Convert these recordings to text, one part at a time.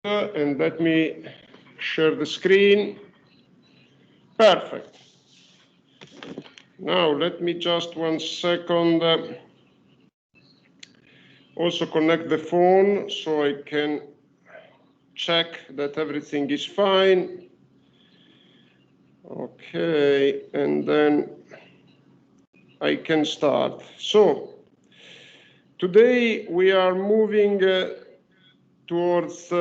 and let me share the screen. Perfect. Now let me just 1 second also connect the phone so I can check that everything is fine. Okay, and then I can start. So today we are moving towards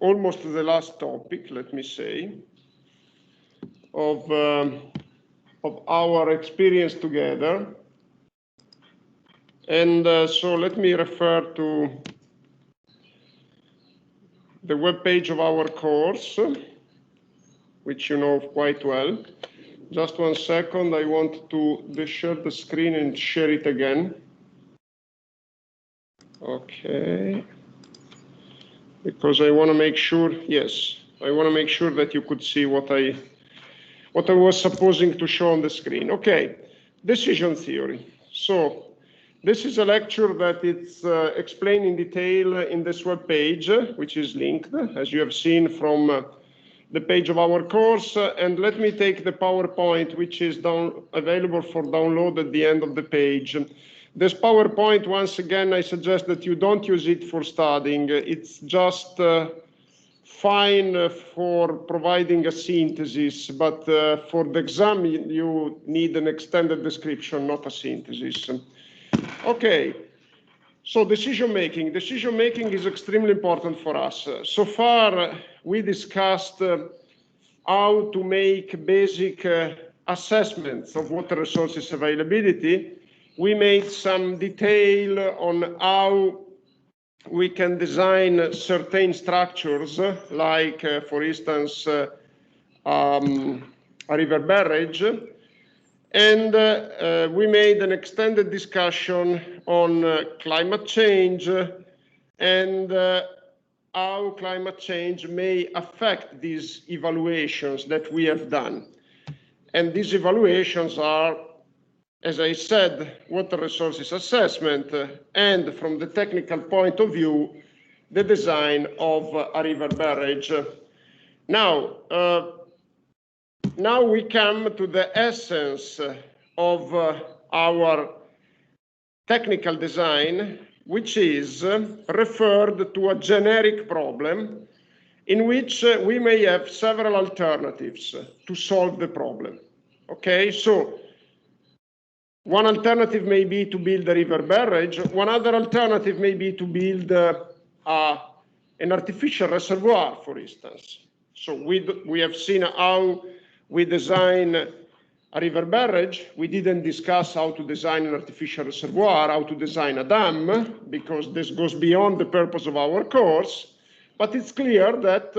almost the last topic, let me say, of our experience together. And so let me refer to the web page of our course, which you know quite well. Just 1 second, I want to share the screen and share it again. Okay. Because I want to make sure, yes, I want to make sure that you could see what I was supposing to show on the screen. Okay, decision theory. So this is a lecture that it's explained in detail in this web page, which is linked, as you have seen from the page of our course. And let me take the PowerPoint, which is available for download at the end of the page. This PowerPoint, once again, I suggest that you don't use it for studying. It's just fine for providing a synthesis, but for the exam, you need an extended description, not a synthesis. Okay, so decision making. Decision making is extremely important for us. So far, we discussed how to make basic assessments of water resources availability. We made some detail on how we can design certain structures, like, for instance, a river barrage. And we made an extended discussion on climate change and how climate change may affect these evaluations that we have done. And these evaluations are, as I said, water resources assessment, and from the technical point of view, the design of a river barrage. Now we come to the essence of our technical design, which is referred to a generic problem in which we may have several alternatives to solve the problem. Okay, so one alternative may be to build a river barrage. One other alternative may be to build an artificial reservoir, for instance. So we have seen how we design a river barrage. We didn't discuss how to design an artificial reservoir, how to design a dam, because this goes beyond the purpose of our course. But it's clear that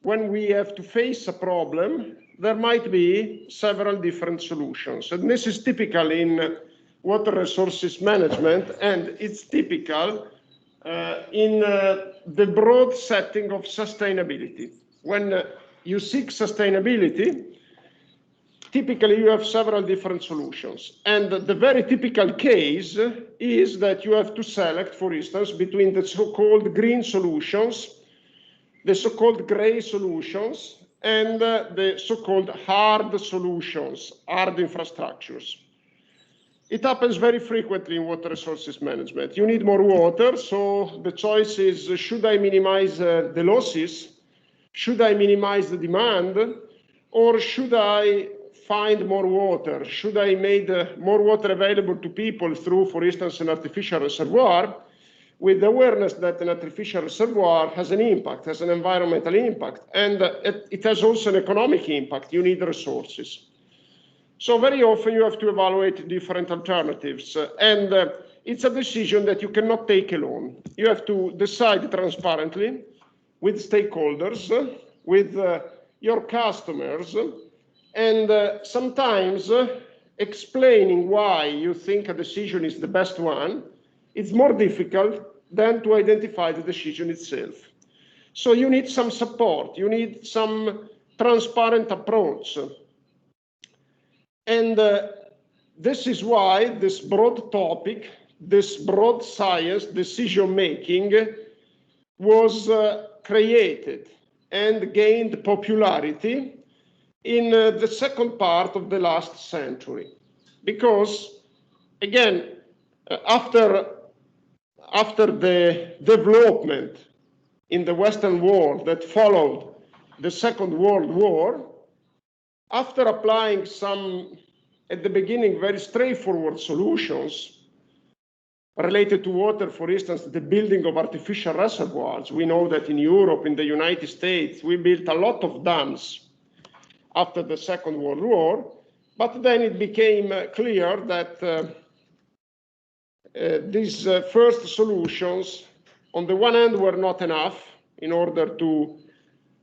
when we have to face a problem, there might be several different solutions. And this is typical in water resources management, and it's typical in the broad setting of sustainability. When you seek sustainability, typically you have several different solutions. And the very typical case is that you have to select, for instance, between the so-called green solutions, the so-called gray solutions, and the so-called hard solutions, hard infrastructures. It happens very frequently in water resources management. You need more water, so the choice is, should I minimize the losses? Should I minimize the demand? Or should I find more water? Should I make more water available to people through, for instance, an artificial reservoir, with the awareness that an artificial reservoir has an impact, has an environmental impact, and it has also an economic impact. You need resources. So very often you have to evaluate different alternatives, and it's a decision that you cannot take alone. You have to decide transparently with stakeholders, with your customers, and sometimes explaining why you think a decision is the best one. It's more difficult than to identify the decision itself. So you need some support, you need some transparent approach. And this is why this broad topic this broad science decision-making was created and gained popularity in the second part of the last century. Because, again, after the development in the Western world that followed the Second World War, after applying some, at the beginning, very straightforward solutions related to water, for instance, the building of artificial reservoirs. We know that in Europe, in the United States, we built a lot of dams after the Second World War, but then it became clear that these first solutions, on the one hand, were not enough in order to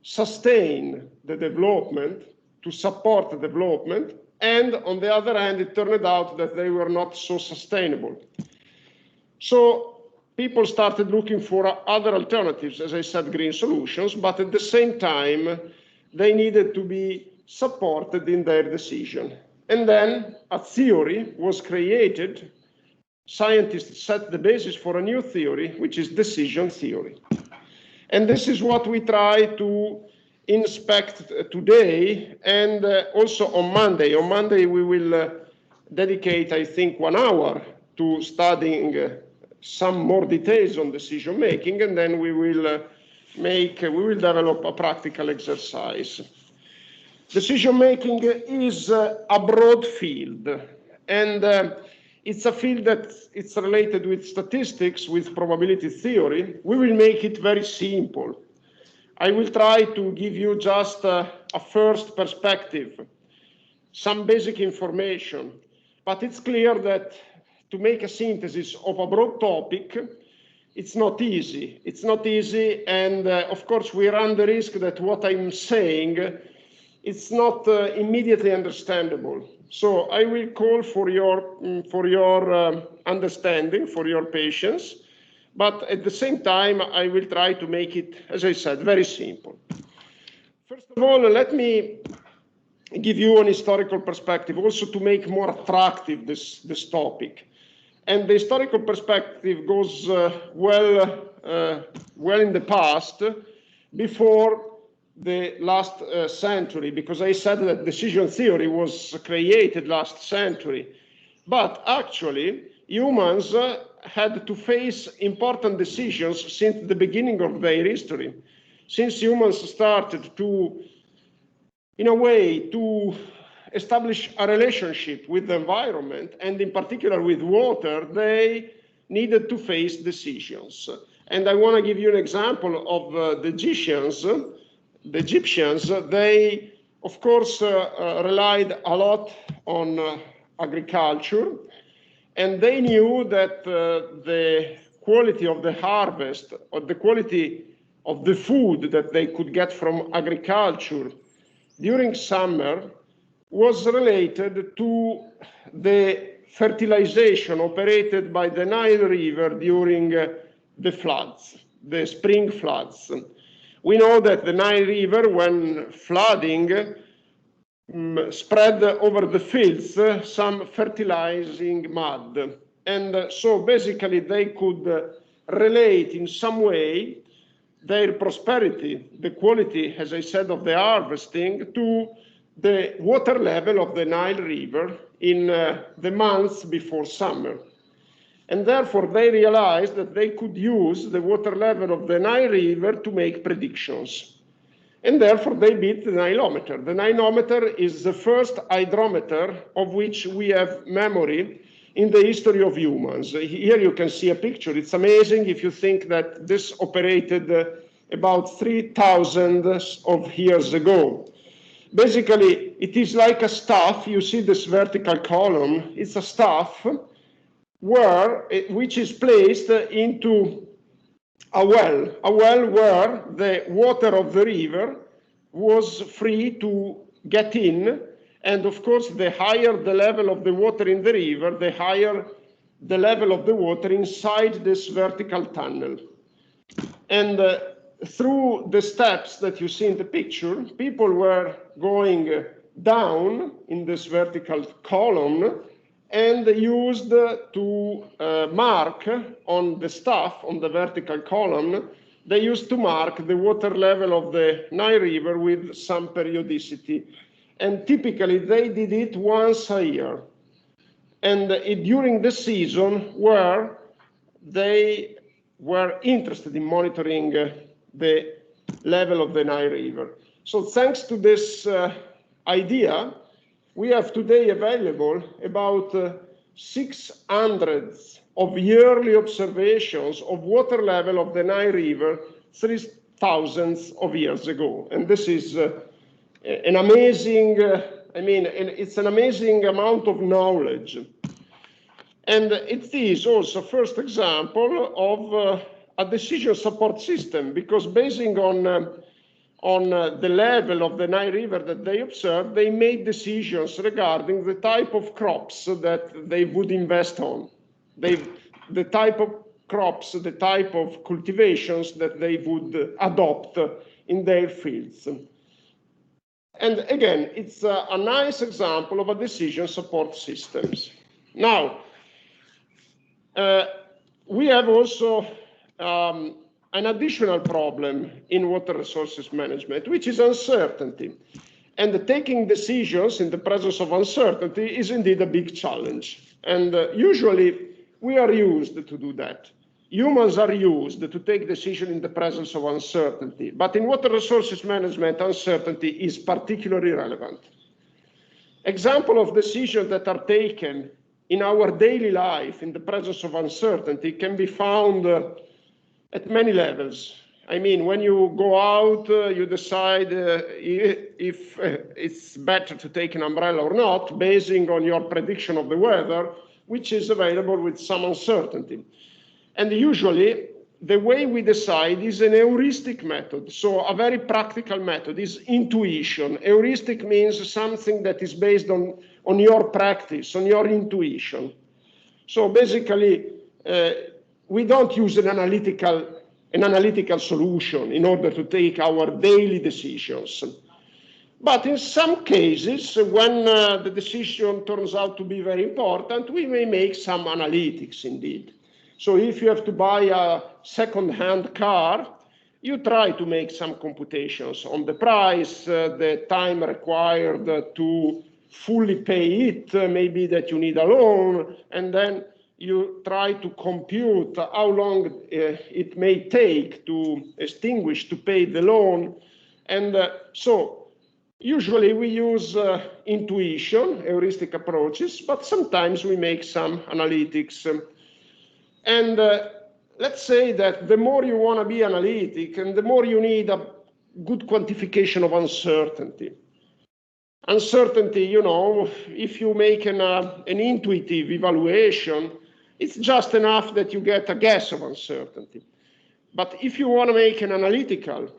sustain the development, to support the development, and on the other hand, it turned out that they were not so sustainable. So people started looking for other alternatives, as I said, green solutions, but at the same time, they needed to be supported in their decision. And then a theory was created. Scientists set the basis for a new theory, which is decision theory. And this is what we try to inspect today and also on Monday. On Monday, we will dedicate, I think, 1 hour to studying some more details on decision making, and then we will develop a practical exercise. Decision making is a broad field, and it's a field that it's related with statistics, with probability theory. We will make it very simple. I will try to give you just a first perspective, some basic information, but it's clear that to make a synthesis of a broad topic, it's not easy. It's not easy, and of course we run the risk that what I'm saying, it's not immediately understandable. So I will call for your understanding, for your patience, but at the same time, I will try to make it, as I said, very simple. First of all, let me give you an historical perspective, also to make more attractive this topic. And the historical perspective goes well in the past, before the last century, because I said that decision theory was created last century. But actually, humans had to face important decisions since the beginning of their history. Since humans started to, in a way, to establish a relationship with the environment, and in particular with water, they needed to face decisions. And I want to give you an example of the Egyptians. The Egyptians, they, of course, relied a lot on agriculture, and they knew that the quality of the harvest, or the quality of the food that they could get from agriculture during summer was related to the fertilization operated by the Nile River during the floods, the spring floods. We know that the Nile River, when flooding, spread over the fields some fertilizing mud. And so basically they could relate in some way their prosperity, the quality, as I said, of the harvesting, to the water level of the Nile River in the months before summer. And therefore they realized that they could use the water level of the Nile River to make predictions. And therefore they built the Nilometer. The Nilometer is the first hydrometer of which we have memory in the history of humans. Here you can see a picture. It's amazing if you think that this operated about 3,000 of years ago. Basically, it is like a staff. You see this vertical column. It's a staff which is placed into a well where the water of the river was free to get in. And of course, the higher the level of the water in the river, the higher the level of the water inside this vertical tunnel. And through the steps that you see in the picture, people were going down in this vertical column and used to mark on the staff, on the vertical column, they used to mark the water level of the Nile River with some periodicity. And typically they did it once a year. And during the season where they were interested in monitoring the level of the Nile River. So thanks to this idea, we have today available about 600 of yearly observations of water level of the Nile River 3,000 of years ago. And this is an amazing, it's an amazing amount of knowledge. And it is also first example of a decision support system, because basing on the level of the Nile River that they observed, they made decisions regarding the type of crops that they would invest on, the type of crops, the type of cultivations that they would adopt in their fields. And again, it's a nice example of a decision support systems. Now, we have also an additional problem in water resources management, which is uncertainty. And taking decisions in the presence of uncertainty is indeed a big challenge. And usually we are used to do that. Humans are used to take decisions in the presence of uncertainty. But in water resources management, uncertainty is particularly relevant. Example of decisions that are taken in our daily life in the presence of uncertainty can be found at many levels. I mean, when you go out, you decide if it's better to take an umbrella or not, basing on your prediction of the weather, which is available with some uncertainty. And usually, the way we decide is an heuristic method. So a very practical method is intuition. Heuristic means something that is based on your practice, on your intuition. So basically, we don't use an analytical solution in order to take our daily decisions. But in some cases, when the decision turns out to be very important, we may make some analytics indeed. So if you have to buy a second-hand car, you try to make some computations on the price, the time required to fully pay it, maybe that you need a loan, and then you try to compute how long it may take to extinguish, to pay the loan. And so usually we use intuition, heuristic approaches, but sometimes we make some analytics. And let's say that the more you want to be analytic and the more you need a good quantification of uncertainty. Uncertainty, you know, if you make an intuitive evaluation, it's just enough that you get a guess of uncertainty. But if you want to make an analytical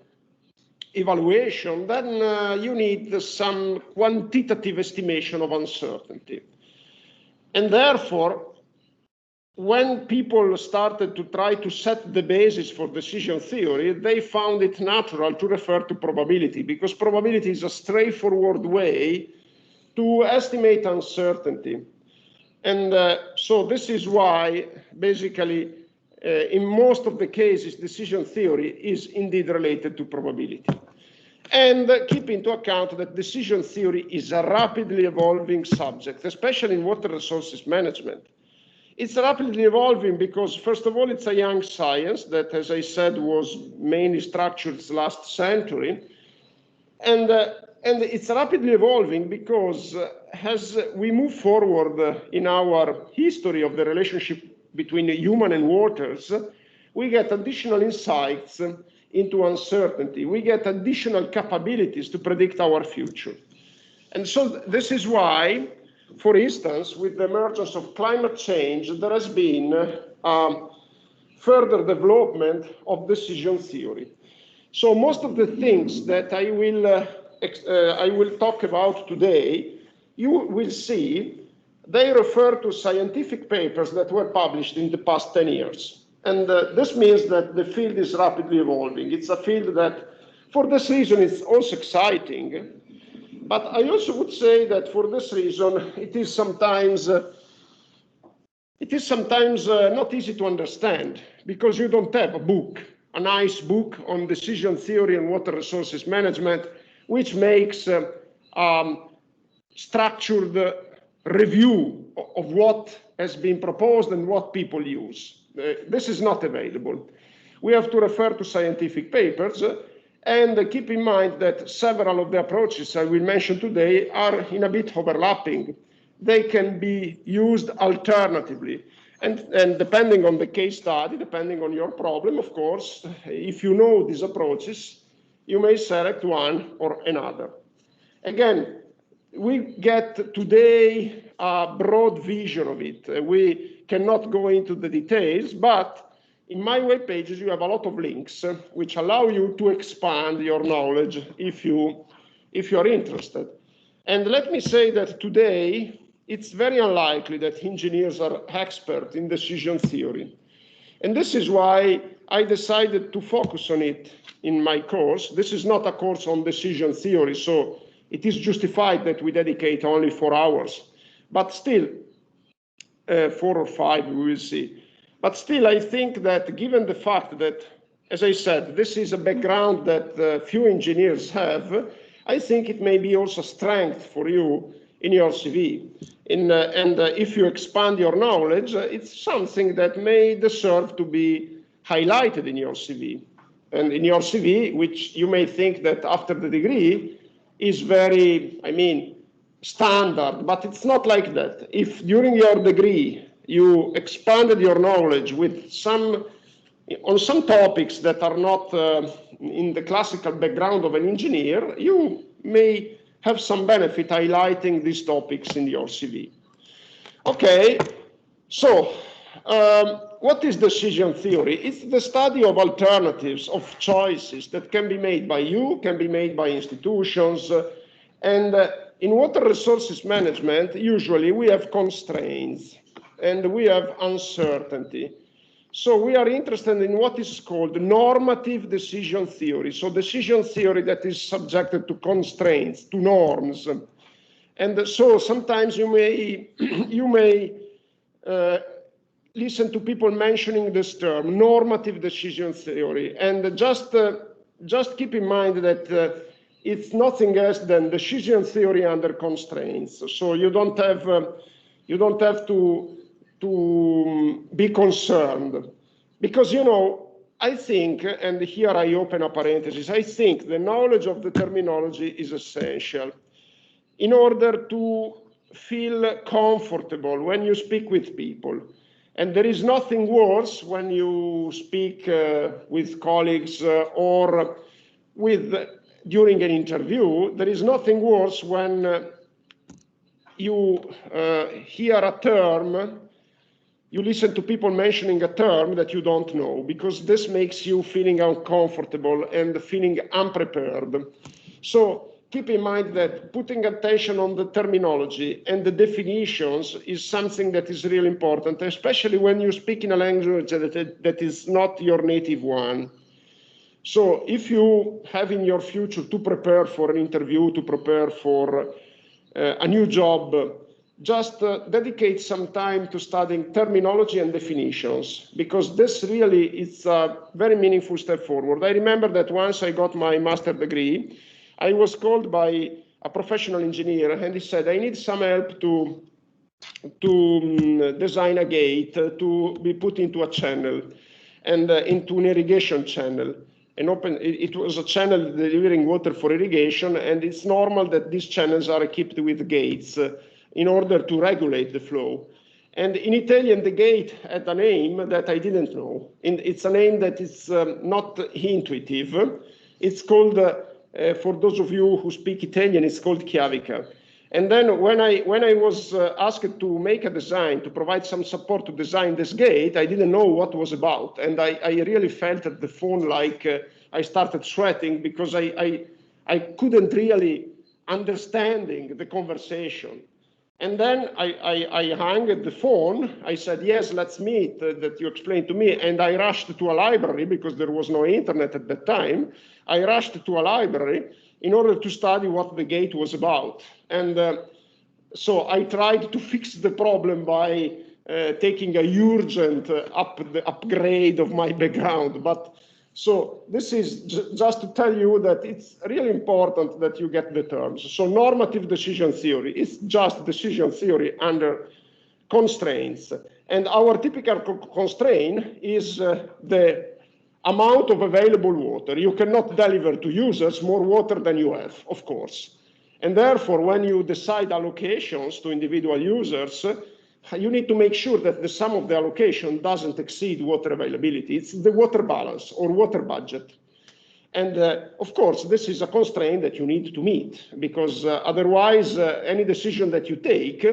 evaluation, then you need some quantitative estimation of uncertainty. And therefore, when people started to try to set the basis for decision theory, they found it natural to refer to probability, because probability is a straightforward way to estimate uncertainty. And so this is why, basically, in most of the cases, decision theory is indeed related to probability. And keep into account that decision theory is a rapidly evolving subject, especially in water resources management. It's rapidly evolving because, first of all, it's a young science that, as I said, was mainly structured last century. And it's rapidly evolving because as we move forward in our history of the relationship between human and waters, we get additional insights into uncertainty. We get additional capabilities to predict our future. And so this is why, for instance, with the emergence of climate change, there has been further development of decision theory. So most of the things that I will talk about today, you will see, they refer to scientific papers that were published in the past 10 years. And this means that the field is rapidly evolving. It's a field that, for this reason, is also exciting. But I also would say that for this reason, it is sometimes it is sometimes not easy to understand because you don't have a book, a nice book on decision theory and water resources management, which makes structured review of what has been proposed and what people use. This is not available. We have to refer to scientific papers and keep in mind that several of the approaches I will mention today are in a bit overlapping. They can be used alternatively. And depending on the case study, depending on your problem, of course, if you know these approaches, you may select one or another. Again, we get today a broad vision of it. We cannot go into the details, but in my web pages, you have a lot of links which allow you to expand your knowledge if you are interested. And let me say that today, it's very unlikely that engineers are experts in decision theory. And this is why I decided to focus on it in my course. This is not a course on decision theory, so it is justified that we dedicate only 4 hours. But still, 4 or 5, we will see. But still, I think that given the fact that, as I said, this is a background that few engineers have, I think it may be also a strength for you in your CV. And if you expand your knowledge, it's something that may deserve to be highlighted in your CV. And in your CV, which you may think that after the degree is very, standard, but it's not like that. If during your degree you expanded your knowledge with on some topics that are not in the classical background of an engineer, you may have some benefit highlighting these topics in your CV. Okay, so what is decision theory? It's the study of alternatives, of choices that can be made by you, can be made by institutions, and in water resources management, usually we have constraints and we have uncertainty. So we are interested in what is called normative decision theory. So decision theory that is subjected to constraints, to norms. And so sometimes you may listen to people mentioning this term, normative decision theory. And just keep in mind that it's nothing else than decision theory under constraints. So you don't have to be concerned, because I think, and here I open a parenthesis, I think the knowledge of the terminology is essential in order to feel comfortable when you speak with people. And there is nothing worse when you speak with colleagues or during an interview. There is nothing worse when you hear a term, you listen to people mentioning a term that you don't know, because this makes you feeling uncomfortable and feeling unprepared. So keep in mind that putting attention on the terminology and the definitions is something that is really important, especially when you speak in a language that is not your native one. So if you have in your future to prepare for an interview, to prepare for a new job, just dedicate some time to studying terminology and definitions, because this really is a very meaningful step forward. I remember that once I got my master's degree, I was called by a professional engineer, and he said, I need some help to design a gate to be put into a channel and into an irrigation channel. It was a channel delivering water for irrigation, and it's normal that these channels are equipped with gates in order to regulate the flow. And in Italian, the gate had a name that I didn't know. It's a name that is not intuitive. It's called, for those of you who speak Italian, it's called chiavica. And then when I was asked to make a design, to provide some support to design this gate, I didn't know what it was about. And I really felt at the phone like I started sweating, because I couldn't really understanding the conversation. And then I hung the phone. I said, yes, let's meet, that you explained to me. And I rushed to a library, because there was no internet at that time. I rushed to a library in order to study what the gate was about. And so I tried to fix the problem by taking a urgent upgrade of my background. But so this is just to tell you that it's really important that you get the terms. So normative decision theory is just decision theory under constraints. And our typical constraint is the amount of available water. You cannot deliver to users more water than you have, of course. And therefore, when you decide allocations to individual users, you need to make sure that the sum of the allocation doesn't exceed water availability. It's the water balance or water budget. And of course, this is a constraint that you need to meet, because otherwise, any decision that you take,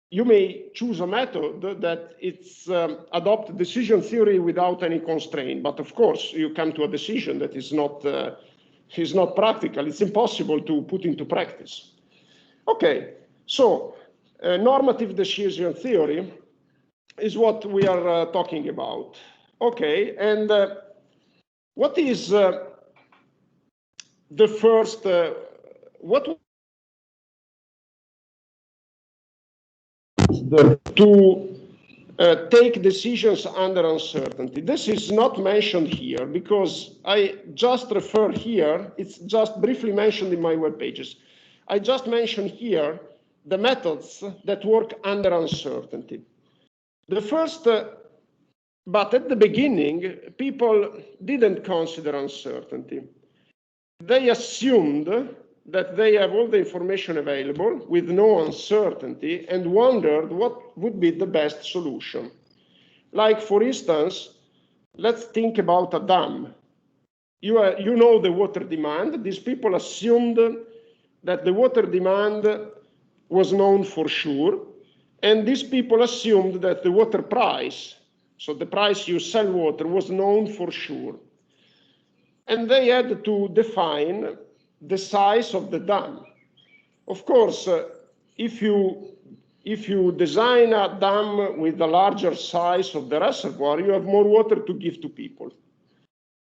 you may choose a method that it's adopt decision theory without any constraint. But of course, you come to a decision that is not practical. It's impossible to put into practice. Okay, so normative decision theory is what we are talking about. Okay, and what is the first, to take decisions under uncertainty. This is not mentioned here because I just refer here, it's just briefly mentioned in my web pages. I just mentioned here the methods that work under uncertainty. The first, but at the beginning, people didn't consider uncertainty. They assumed that they have all the information available with no uncertainty and wondered what would be the best solution. Like, for instance, let's think about a dam. You know the water demand. These people assumed that the water demand was known for sure, and these people assumed that the water price, so the price you sell water, was known for sure. And they had to define the size of the dam. Of course, if you design a dam with a larger size of the reservoir, you have more water to give to people.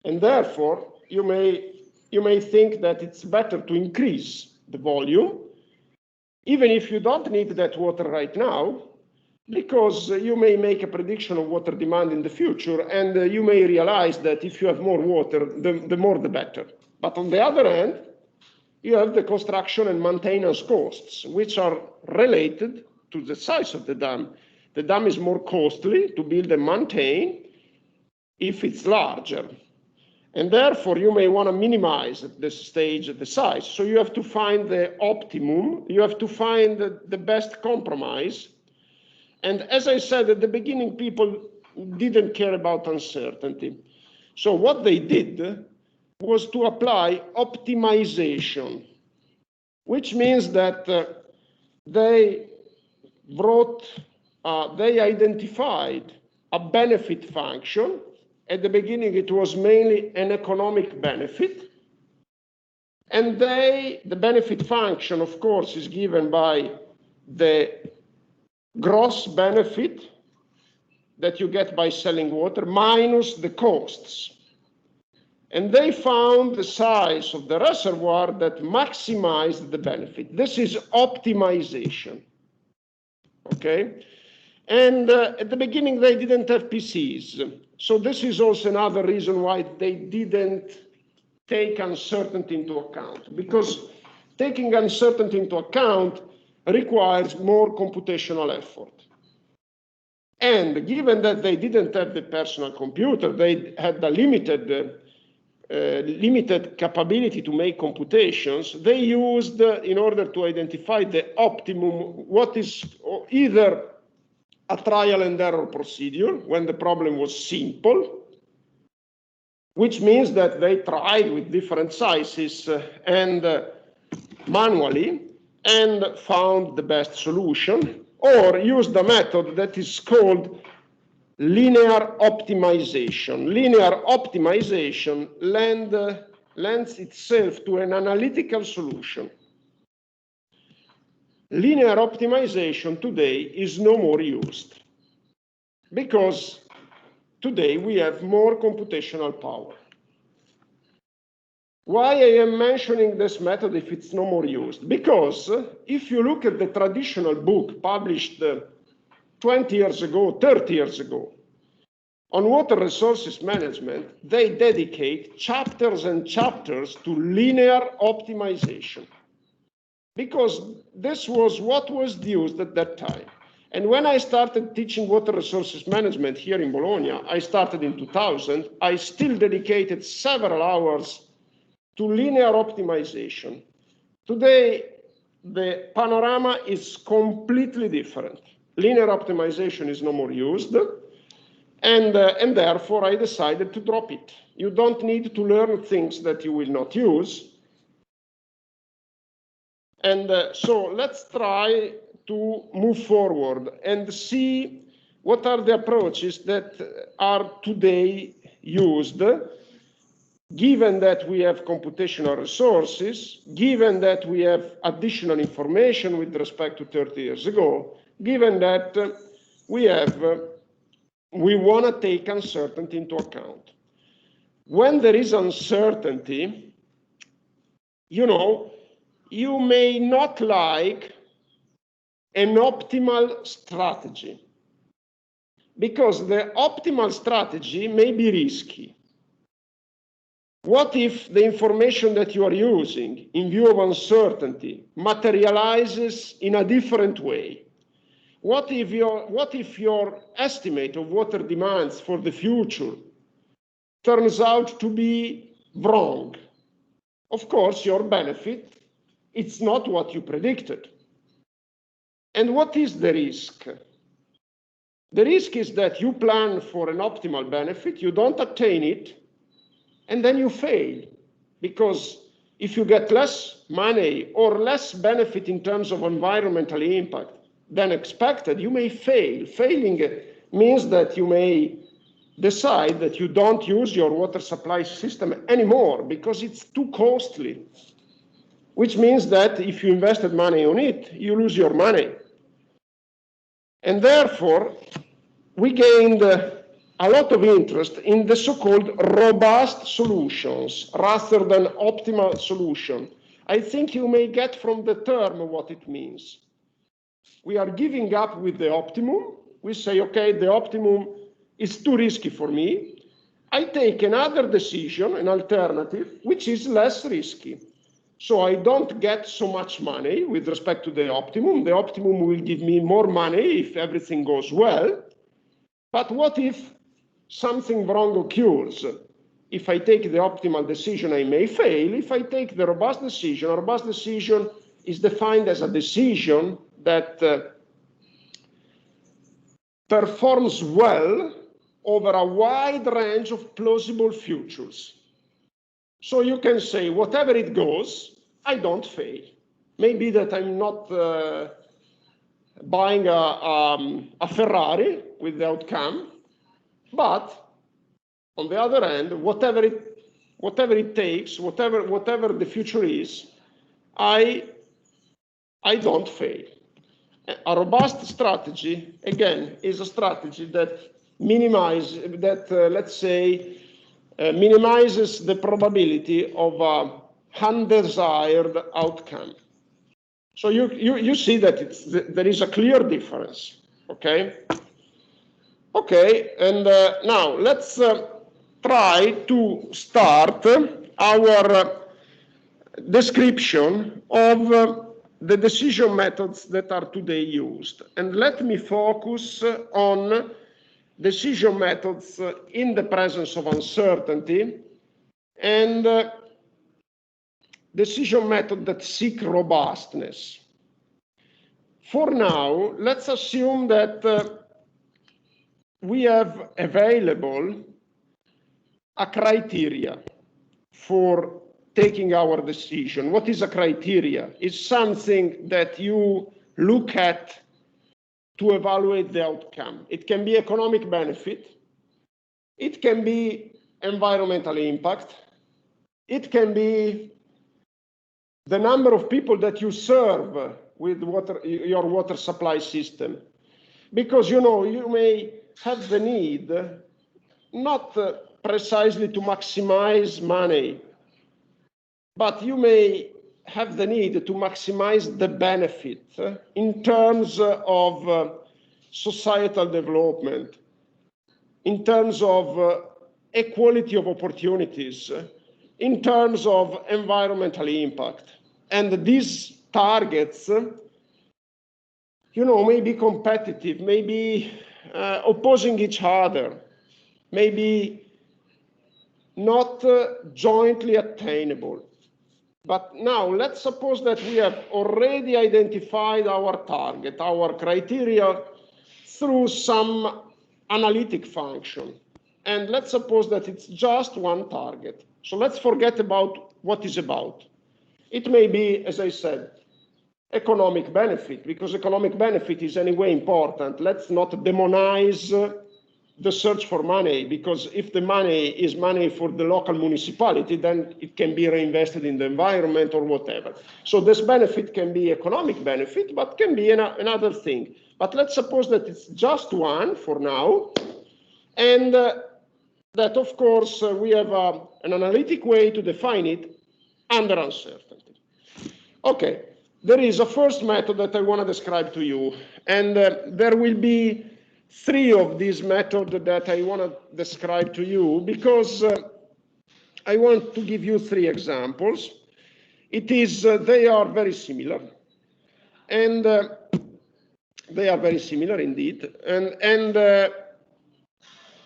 And therefore, you may think that it's better to increase the volume, even if you don't need that water right now, because you may make a prediction of water demand in the future, and you may realize that if you have more water, the more the better. But on the other hand, you have the construction and maintenance costs, which are related to the size of the dam. The dam is more costly to build and maintain if it's larger. And therefore, you may want to minimize at this stage the size. So you have to find the optimum. You have to find the best compromise. And as I said at the beginning, people didn't care about uncertainty. So what they did was to apply optimization, which means that they identified a benefit function. At the beginning, it was mainly an economic benefit. And the benefit function, of course, is given by the gross benefit that you get by selling water minus the costs. And they found the size of the reservoir that maximized the benefit. This is optimization. Okay? And at the beginning, they didn't have PCs. So this is also another reason why they didn't take uncertainty into account, because taking uncertainty into account requires more computational effort. And given that they didn't have the personal computer, they had the limited capability to make computations, they used, in order to identify the optimum, what is either a trial and error procedure when the problem was simple, which means that they tried with different sizes and manually and found the best solution, or used a method that is called linear optimization. Linear optimization lends itself to an analytical solution. Linear optimization today is no more used because today we have more computational power. Why I am mentioning this method if it's no more used? Because if you look at the traditional book published 20 years ago, 30 years ago, on water resources management, they dedicate chapters and chapters to linear optimization, because this was what was used at that time. And when I started teaching water resources management here in Bologna, I started in 2000, I still dedicated several hours to linear optimization. Today, the panorama is completely different. Linear optimization is no more used, and therefore I decided to drop it. You don't need to learn things that you will not use. And so let's try to move forward and see what are the approaches that are today used, given that we have computational resources, given that we have additional information with respect to 30 years ago, given that we want to take uncertainty into account. When there is uncertainty, you may not like an optimal strategy, because the optimal strategy may be risky. What if the information that you are using in view of uncertainty materializes in a different way? What if your estimate of water demands for the future turns out to be wrong? Of course, your benefit, it's not what you predicted. And what is the risk? The risk is that you plan for an optimal benefit, you don't attain it, and then you fail. Because if you get less money or less benefit in terms of environmental impact than expected, you may fail. Failing means that you may decide that you don't use your water supply system anymore because it's too costly, which means that if you invested money on it, you lose your money. And therefore, we gained a lot of interest in the so-called robust solutions rather than optimal solution. I think you may get from the term what it means. We are giving up with the optimum. We say, okay, the optimum is too risky for me. I take another decision, an alternative, which is less risky. So I don't get so much money with respect to the optimum. The optimum will give me more money if everything goes well. But what if something wrong occurs? If I take the optimal decision, I may fail. If I take the robust decision is defined as a decision that performs well over a wide range of plausible futures. So you can say, whatever it goes, I don't fail. Maybe that I'm not buying a Ferrari with the outcome, but on the other hand, whatever it takes, whatever the future is, I don't fail. A robust strategy, again, is a strategy that minimizes the probability of an undesired outcome. So you see that there is a clear difference, okay? Okay, and now let's try to start our description of the decision methods that are today used. And let me focus on decision methods in the presence of uncertainty and decision methods that seek robustness. For now, let's assume that we have available a criteria for taking our decision. What is a criteria? It's something that you look at to evaluate the outcome. It can be economic benefit. It can be environmental impact. It can be the number of people that you serve with your water supply system. Because, you may have the need not precisely to maximize money, but you may have the need to maximize the benefit in terms of societal development, in terms of equality of opportunities, in terms of environmental impact. And these targets, may be competitive, maybe opposing each other, maybe not jointly attainable. But now let's suppose that we have already identified our target, our criteria through some analytic function. And let's suppose that it's just one target. So let's forget about what it's about. It may be, as I said, economic benefit, because economic benefit is anyway important. Let's not demonize the search for money, because if the money is money for the local municipality, then it can be reinvested in the environment or whatever. So this benefit can be economic benefit, but can be another thing. But let's suppose that it's just one for now, and that, of course, we have an analytic way to define it under uncertainty. Okay, there is a first method that I want to describe to you, and there will be three of these methods that I want to describe to you, because I want to give you three examples. They are very similar, and they are very similar indeed, and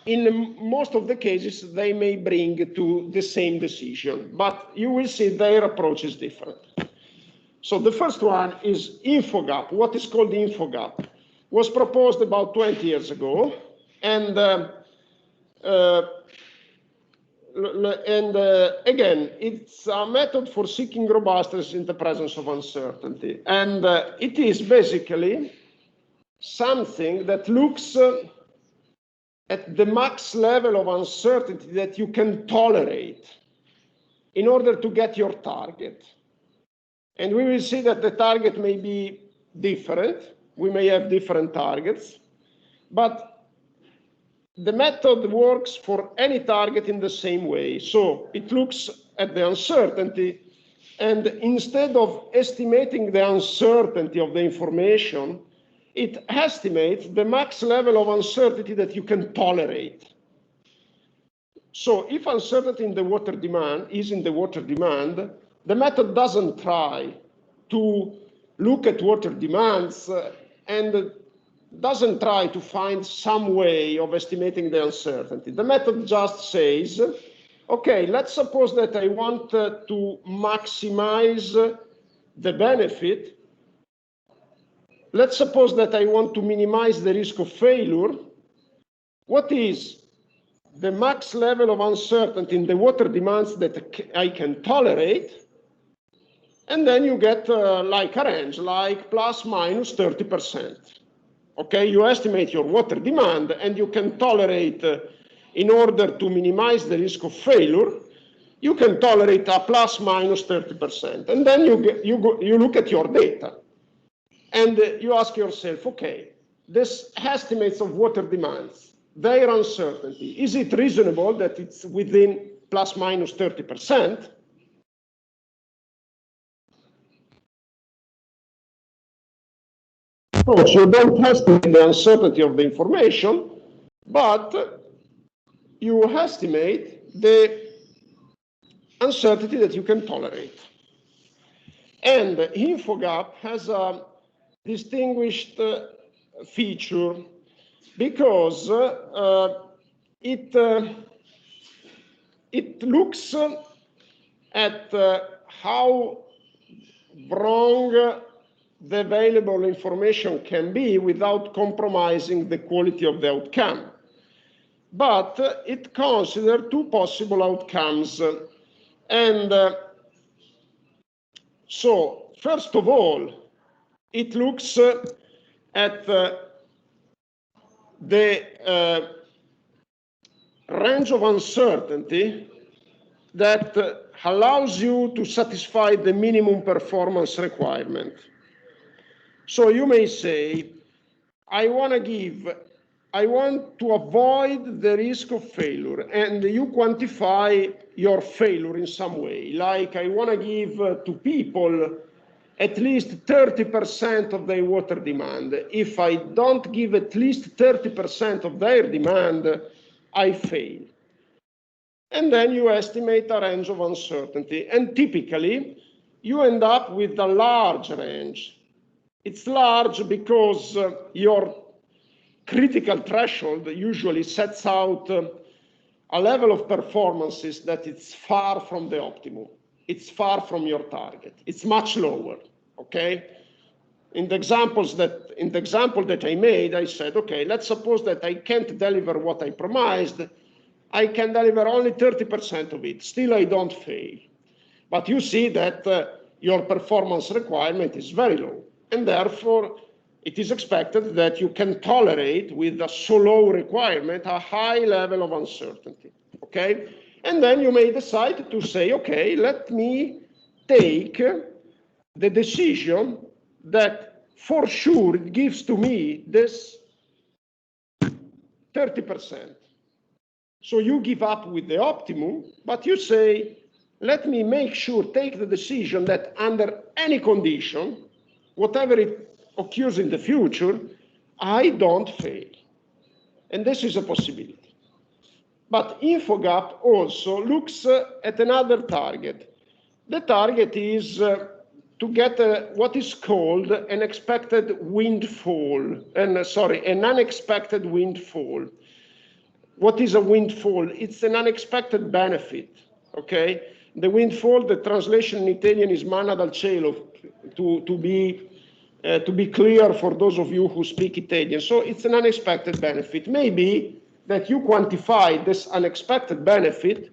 in most of the cases, they may bring to the same decision, but you will see their approach is different. So the first one is InfoGap. What is called InfoGap was proposed about 20 years ago, and again, it's a method for seeking robustness in the presence of uncertainty. And it is basically something that looks at the max level of uncertainty that you can tolerate in order to get your target. And we will see that the target may be different. We may have different targets, but the method works for any target in the same way. So it looks at the uncertainty, and instead of estimating the uncertainty of the information, it estimates the max level of uncertainty that you can tolerate. So if uncertainty in the water demand is in the water demand, the method doesn't try to look at water demands and doesn't try to find some way of estimating the uncertainty. The method just says, okay, let's suppose that I want to maximize the benefit. Let's suppose that I want to minimize the risk of failure. What is the max level of uncertainty in the water demands that I can tolerate? And then you get like a range, like plus minus 30%. Okay, you estimate your water demand, and you can tolerate, in order to minimize the risk of failure, you can tolerate a plus minus 30%. And then you look at your data. And you ask yourself, okay, this estimates of water demands, their uncertainty, is it reasonable that it's within plus minus 30%? So you don't estimate the uncertainty of the information, but you estimate the uncertainty that you can tolerate. And InfoGap has a distinguished feature, because it looks at how wrong the available information can be without compromising the quality of the outcome. But it considers two possible outcomes. And so, first of all, it looks at the range of uncertainty that allows you to satisfy the minimum performance requirement. So you may say, I want to avoid the risk of failure, and you quantify your failure in some way. Like, I want to give to people at least 30% of their water demand. If I don't give at least 30% of their demand, I fail. And then you estimate a range of uncertainty. And typically, you end up with a large range. It's large because your critical threshold usually sets out a level of performances that it's far from the optimum. It's far from your target. It's much lower, okay? In the example that I made, I said, okay, let's suppose that I can't deliver what I promised. I can deliver only 30% of it. Still, I don't fail. But you see that your performance requirement is very low. And therefore, it is expected that you can tolerate with a so low requirement a high level of uncertainty, okay? And then you may decide to say, okay, let me take the decision that for sure it gives to me this 30%. So you give up with the optimum, but you say, let me make sure, take the decision that under any condition, whatever it occurs in the future, I don't fail. And this is a possibility. But InfoGap also looks at another target. The target is to get what is called an expected windfall, an unexpected windfall. What is a windfall? It's an unexpected benefit, okay? The windfall, the translation in Italian is manna dal cielo, to be clear for those of you who speak Italian. So it's an unexpected benefit. Maybe that you quantify this unexpected benefit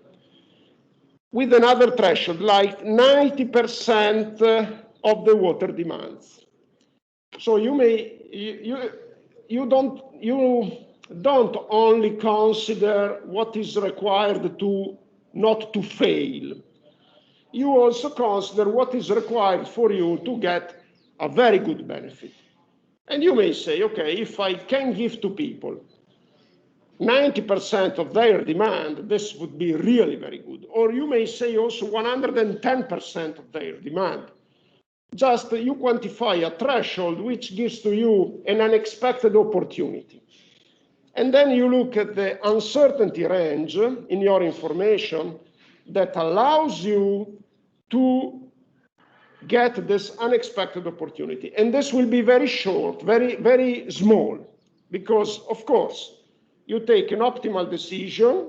with another threshold, like 90% of the water demands. So you don't only consider what is required to not to fail. You also consider what is required for you to get a very good benefit. And you may say, okay, if I can give to people 90% of their demand, this would be really very good. Or you may say also 110% of their demand. Just you quantify a threshold which gives to you an unexpected opportunity. And then you look at the uncertainty range in your information that allows you to get this unexpected opportunity. And this will be very short, very, very small, because, of course, you take an optimal decision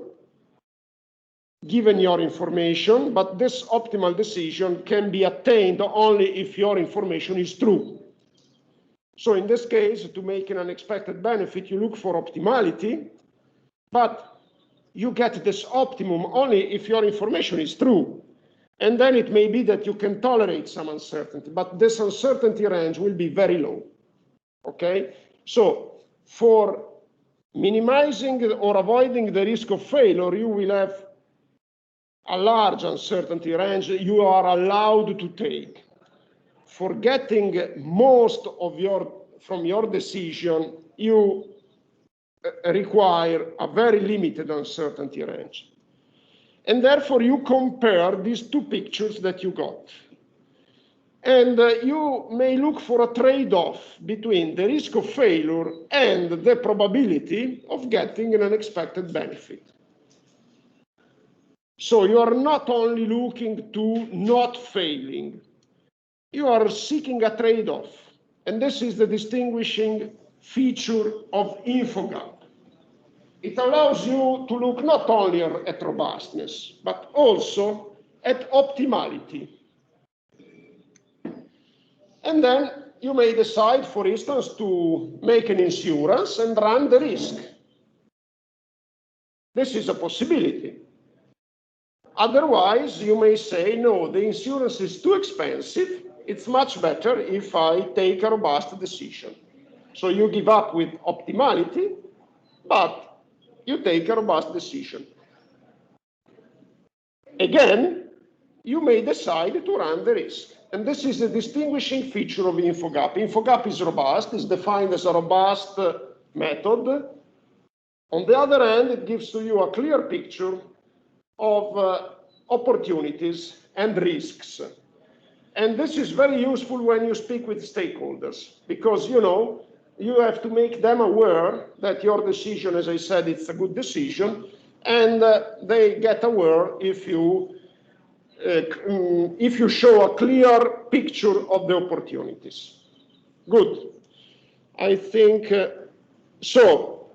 given your information, but this optimal decision can be attained only if your information is true. So in this case, to make an unexpected benefit, you look for optimality, but you get this optimum only if your information is true. And then it may be that you can tolerate some uncertainty, but this uncertainty range will be very low, okay? So for minimizing or avoiding the risk of failure, you will have a large uncertainty range you are allowed to take. For getting most of from your decision, you require a very limited uncertainty range. And therefore, you compare these two pictures that you got. And you may look for a trade-off between the risk of failure and the probability of getting an unexpected benefit. So you are not only looking to not failing, you are seeking a trade-off. And this is the distinguishing feature of InfoGap. It allows you to look not only at robustness, but also at optimality. And then you may decide, for instance, to make an insurance and run the risk. This is a possibility. Otherwise, you may say, no, the insurance is too expensive. It's much better if I take a robust decision. So you give up with optimality, but you take a robust decision. Again, you may decide to run the risk. And this is the distinguishing feature of InfoGap. InfoGap is robust, is defined as a robust method. On the other hand, it gives to you a clear picture of opportunities and risks. And this is very useful when you speak with stakeholders, because, you know, you have to make them aware that your decision, as I said, it's a good decision, and they get aware if you show a clear picture of the opportunities. Good. I think so.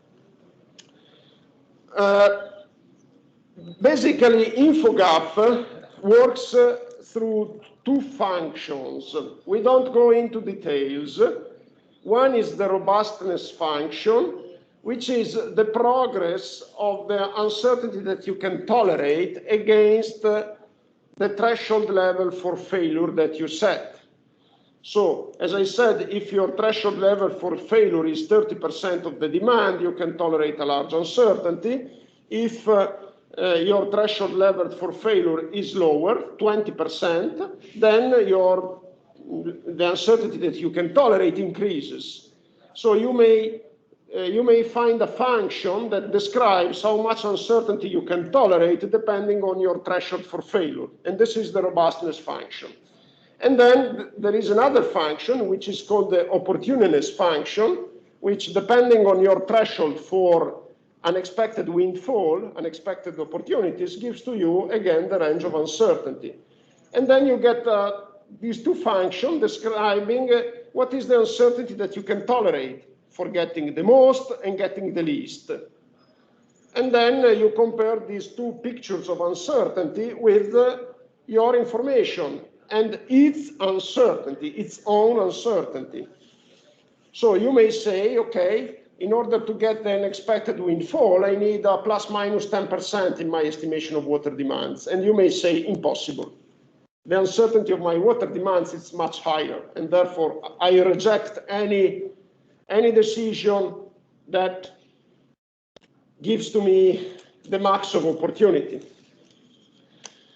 Basically, InfoGap works through two functions. We don't go into details. One is the robustness function, which is the progress of the uncertainty that you can tolerate against the threshold level for failure that you set. So, as I said, if your threshold level for failure is 30% of the demand, you can tolerate a large uncertainty. If your threshold level for failure is lower, 20%, then the uncertainty that you can tolerate increases. So you may find a function that describes how much uncertainty you can tolerate depending on your threshold for failure. And this is the robustness function. And then there is another function, which is called the opportuneness function, which, depending on your threshold for unexpected windfall, unexpected opportunities, gives to you, again, the range of uncertainty. And then you get these two functions describing what is the uncertainty that you can tolerate for getting the most and getting the least. And then you compare these two pictures of uncertainty with your information and its uncertainty, its own uncertainty. So you may say, okay, in order to get the unexpected windfall, I need a plus minus 10% in my estimation of water demands. And you may say, impossible. The uncertainty of my water demands is much higher, and therefore I reject any decision that gives to me the max of opportunity.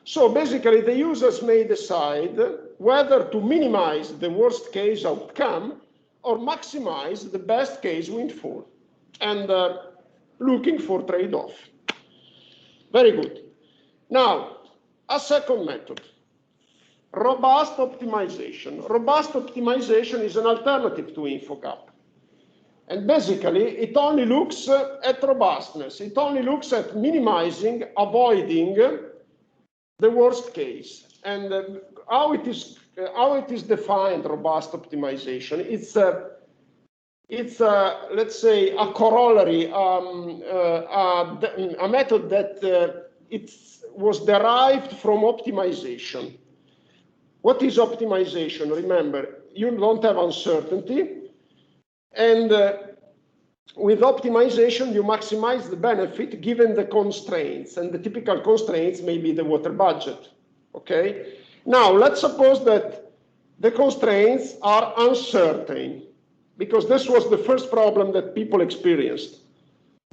So basically, the users may decide whether to minimize the worst case outcome or maximize the best case windfall, and looking for trade-off. Very good. Now, a second method, robust optimization. Robust optimization is an alternative to InfoGap. And basically, it only looks at robustness. It only looks at minimizing, avoiding the worst case. And how it is defined, robust optimization? It's let's say a corollary, a method that it was derived from optimization. What is optimization? Remember, you don't have uncertainty, and with optimization, you maximize the benefit given the constraints, and the typical constraints may be the water budget, okay? Now, let's suppose that the constraints are uncertain, because this was the first problem that people experienced.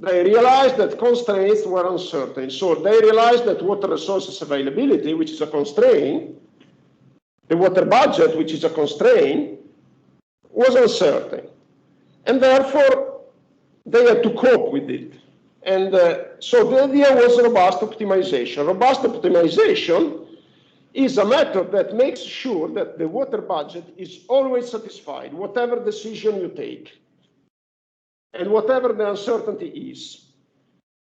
They realized that constraints were uncertain. So they realized that water resources availability, which is a constraint, the water budget, which is a constraint, was uncertain. And therefore, they had to cope with it. And so the idea was robust optimization. Robust optimization is a method that makes sure that the water budget is always satisfied, whatever decision you take, and whatever the uncertainty is.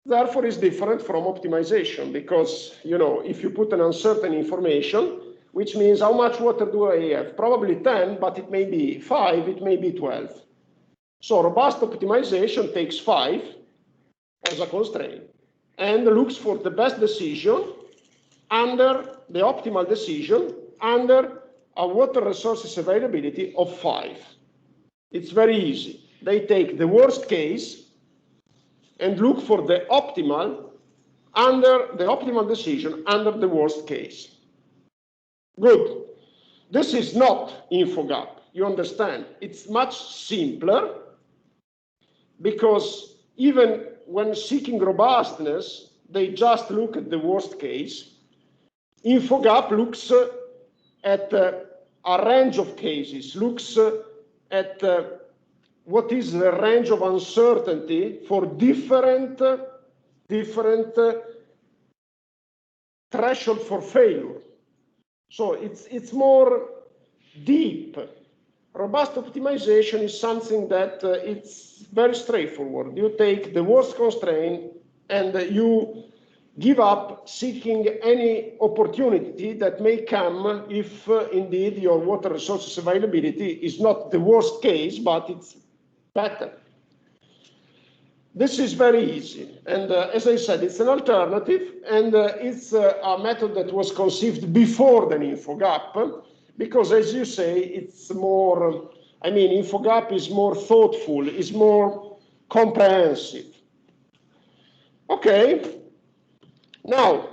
Therefore, it's different from optimization, because, you know, if you put an uncertain information, which means how much water do I have? Probably 10, but it may be 5, it may be 12. So robust optimization takes 5 as a constraint and looks for the best decision under the optimal decision under a water resources availability of 5. It's very easy. They take the worst case and look for the optimal decision under the worst case. Good. This is not InfoGap. You understand? It's much simpler, because even when seeking robustness, they just look at the worst case. InfoGap looks at a range of cases, looks at what is the range of uncertainty for different threshold for failure. So it's more deep. Robust optimization is something that it's very straightforward. You take the worst constraint and you give up seeking any opportunity that may come if indeed your water resources availability is not the worst case, but it's better. This is very easy. And as I said, it's an alternative, and it's a method that was conceived before the InfoGap, because as you say, it's more, I mean, InfoGap is more thoughtful, is more comprehensive. Okay. Now,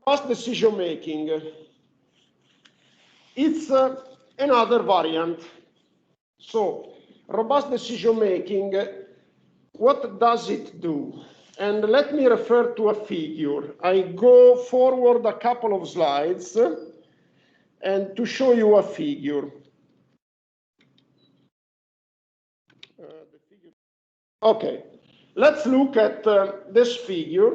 robust decision making. It's another variant. So, robust decision making, what does it do? And let me refer to a figure. I go forward a couple of slides and to show you a figure. Okay, let's look at this figure.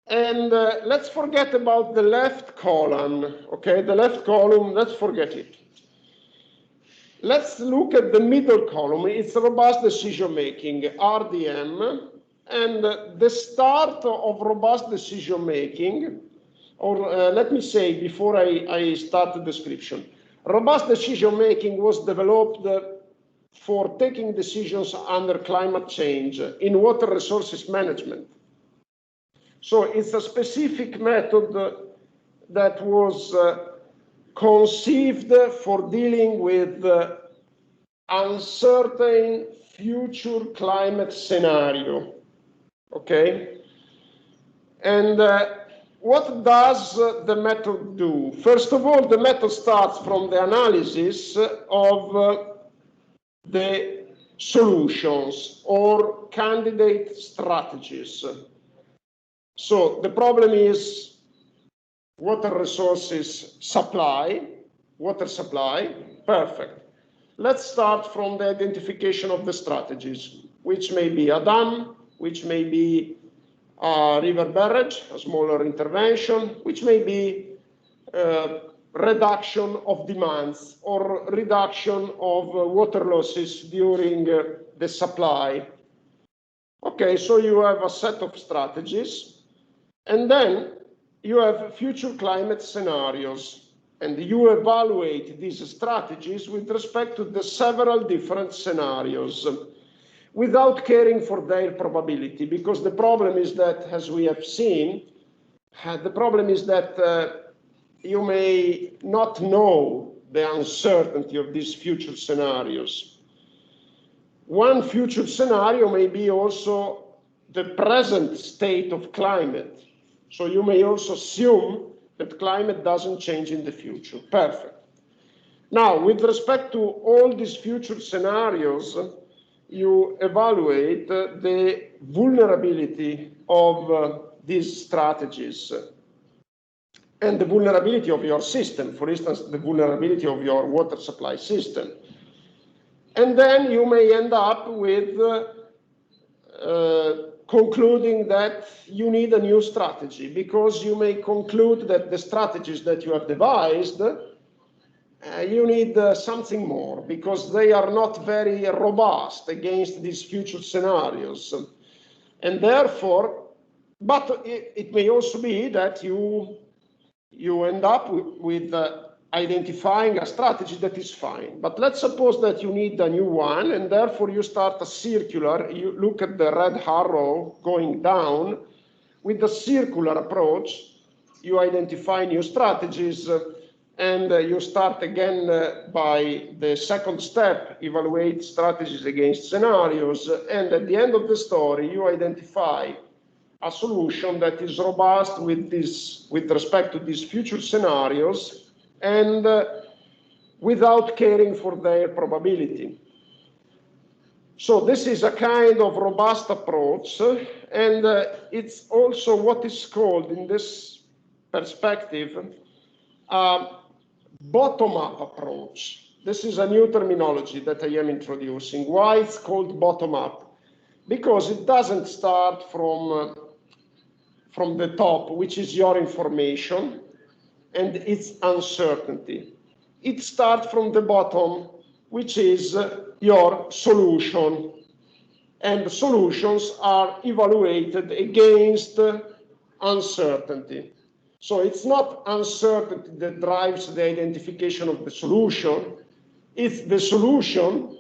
And let's forget about the left column, okay? The left column, let's forget it. Let's look at the middle column. It's robust decision making, RDM. And the start of robust decision making, or let me say before I start the description, robust decision making was developed for taking decisions under climate change in water resources management. So it's a specific method that was conceived for dealing with uncertain future climate scenario. Okay? And what does the method do? First of all, the method starts from the analysis of the solutions or candidate strategies. So the problem is water resources supply, water supply, perfect. Let's start from the identification of the strategies, which may be a dam, which may be a river barrage, a smaller intervention, which may be reduction of demands or reduction of water losses during the supply. Okay, so you have a set of strategies. And then you have future climate scenarios, and you evaluate these strategies with respect to the several different scenarios without caring for their probability, because the problem is that, as we have seen, the problem is that you may not know the uncertainty of these future scenarios. One future scenario may be also the present state of climate. So you may also assume that climate doesn't change in the future. Perfect. Now, with respect to all these future scenarios, you evaluate the vulnerability of these strategies and the vulnerability of your system, for instance, the vulnerability of your water supply system. And then you may end up with concluding that you need a new strategy, because you may conclude that the strategies that you have devised, you need something more, because they are not very robust against these future scenarios. And therefore, but it may also be that you end up with identifying a strategy that is fine. But let's suppose that you need a new one, and therefore you start a circular. You look at the red arrow going down. With the circular approach, you identify new strategies, and you start again by the second step, evaluate strategies against scenarios, and at the end of the story, you identify a solution that is robust with respect to these future scenarios, and without caring for their probability. So this is a kind of robust approach, and it's also what is called in this perspective a bottom-up approach. This is a new terminology that I am introducing. Why it's called bottom-up? Because it doesn't start from from the top, which is your information, and its uncertainty. It starts from the bottom, which is your solution. And solutions are evaluated against uncertainty. So it's not uncertainty that drives the identification of the solution, it's the solution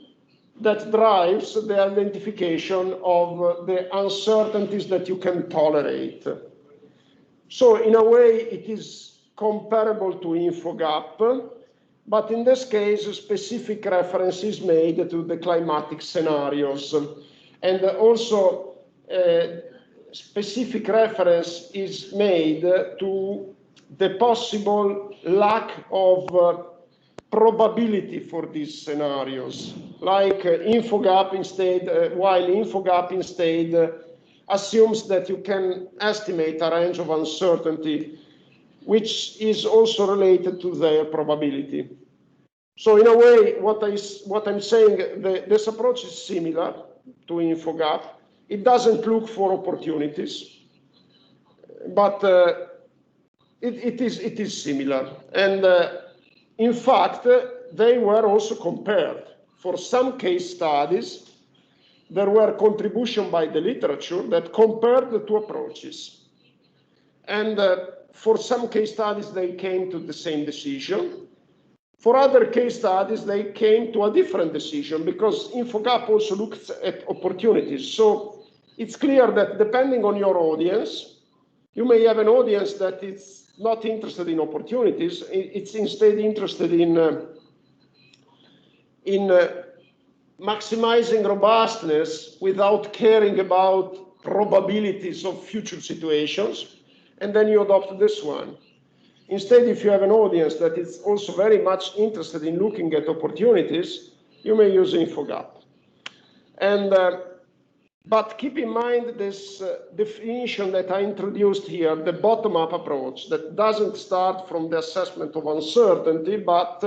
that drives the identification of the uncertainties that you can tolerate. So in a way, it is comparable to InfoGap, but in this case, a specific reference is made to the climatic scenarios. And also, specific reference is made to the possible lack of probability for these scenarios, like InfoGap instead, while InfoGap instead assumes that you can estimate a range of uncertainty, which is also related to their probability. So in a way, what I'm saying, this approach is similar to InfoGap. It doesn't look for opportunities, but it is similar. And in fact, they were also compared. For some case studies, there were contributions by the literature that compared the two approaches. And for some case studies, they came to the same decision. For other case studies, they came to a different decision because InfoGap also looks at opportunities. So it's clear that depending on your audience, you may have an audience that is not interested in opportunities. It's instead interested in maximizing robustness without caring about probabilities of future situations. And then you adopt this one. Instead, if you have an audience that is also very much interested in looking at opportunities, you may use InfoGap. And but keep in mind this definition that I introduced here, the bottom-up approach, that doesn't start from the assessment of uncertainty, but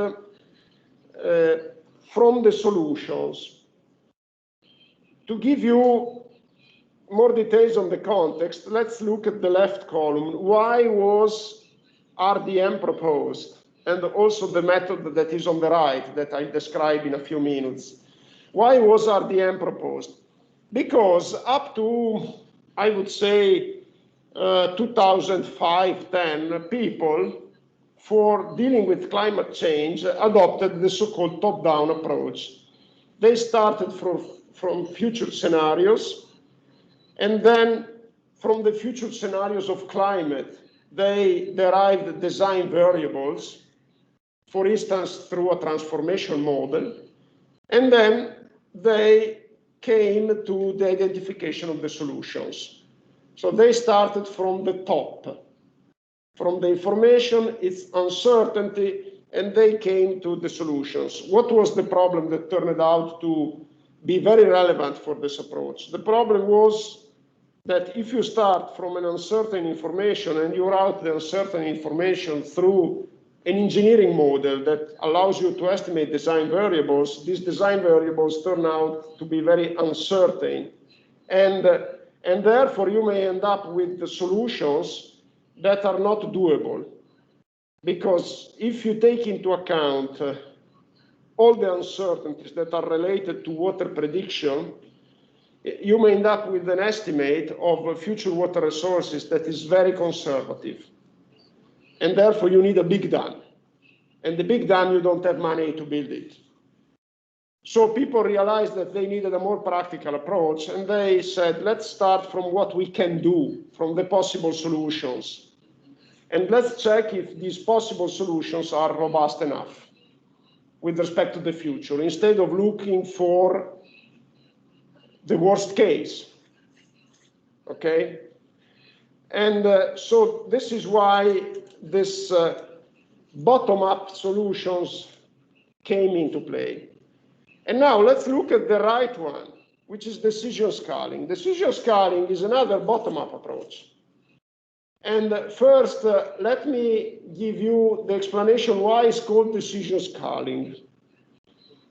from the solutions. To give you more details on the context, let's look at the left column. Why was RDM proposed? And also the method that is on the right that I'll describe in a few minutes. Why was RDM proposed? Because up to, I would say, 2005-10, people, for dealing with climate change, adopted the so-called top-down approach. They started from future scenarios, and then from the future scenarios of climate, they derived design variables, for instance, through a transformation model, and then they came to the identification of the solutions. So they started from the top, from the information, its uncertainty, and they came to the solutions. What was the problem that turned out to be very relevant for this approach? The problem was that if you start from an uncertain information and you route the uncertain information through an engineering model that allows you to estimate design variables, these design variables turn out to be very uncertain. And therefore, you may end up with the solutions that are not doable. Because if you take into account all the uncertainties that are related to water prediction, you may end up with an estimate of future water resources that is very conservative. And therefore, you need a big dam. And the big dam, you don't have money to build it. So people realized that they needed a more practical approach, and they said, let's start from what we can do, from the possible solutions. And let's check if these possible solutions are robust enough with respect to the future, instead of looking for the worst case. Okay? And so this is why this bottom-up solutions came into play. And now let's look at the right one, which is decision scaling. Decision scaling is another bottom-up approach. And first, let me give you the explanation why it's called decision scaling.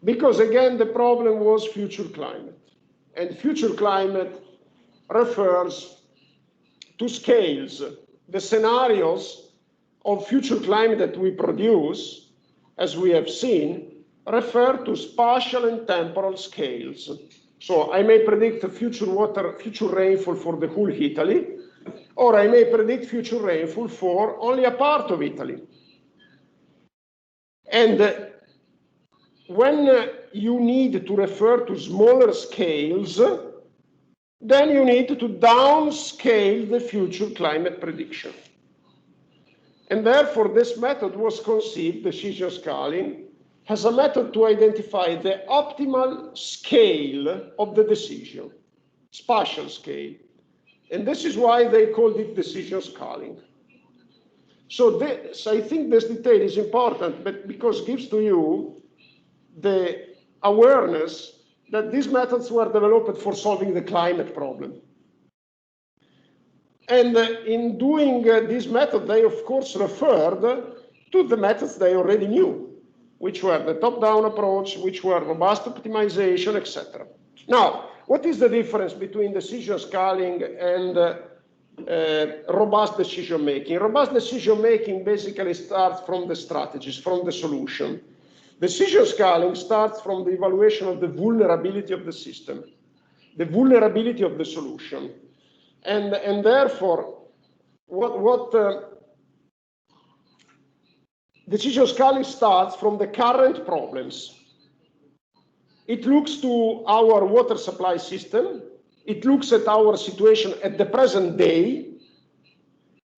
Because again, the problem was future climate. And future climate refers to scales. The scenarios of future climate that we produce, as we have seen, refer to spatial and temporal scales. So I may predict future rainfall for the whole Italy, or I may predict future rainfall for only a part of Italy. And when you need to refer to smaller scales, then you need to downscale the future climate prediction. And therefore, this method was conceived, decision scaling, as a method to identify the optimal scale of the decision, spatial scale. And this is why they called it decision scaling. So this, I think this detail is important, but because it gives to you the awareness that these methods were developed for solving the climate problem. And in doing this method, they of course referred to the methods they already knew, which were the top-down approach, which were robust optimization, etc. Now, what is the difference between decision scaling and robust decision-making? Robust decision-making basically starts from the strategies, from the solution. Decision scaling starts from the evaluation of the vulnerability of the system, the vulnerability of the solution. And therefore, decision scaling starts from the current problems. It looks to our water supply system, it looks at our situation at the present day,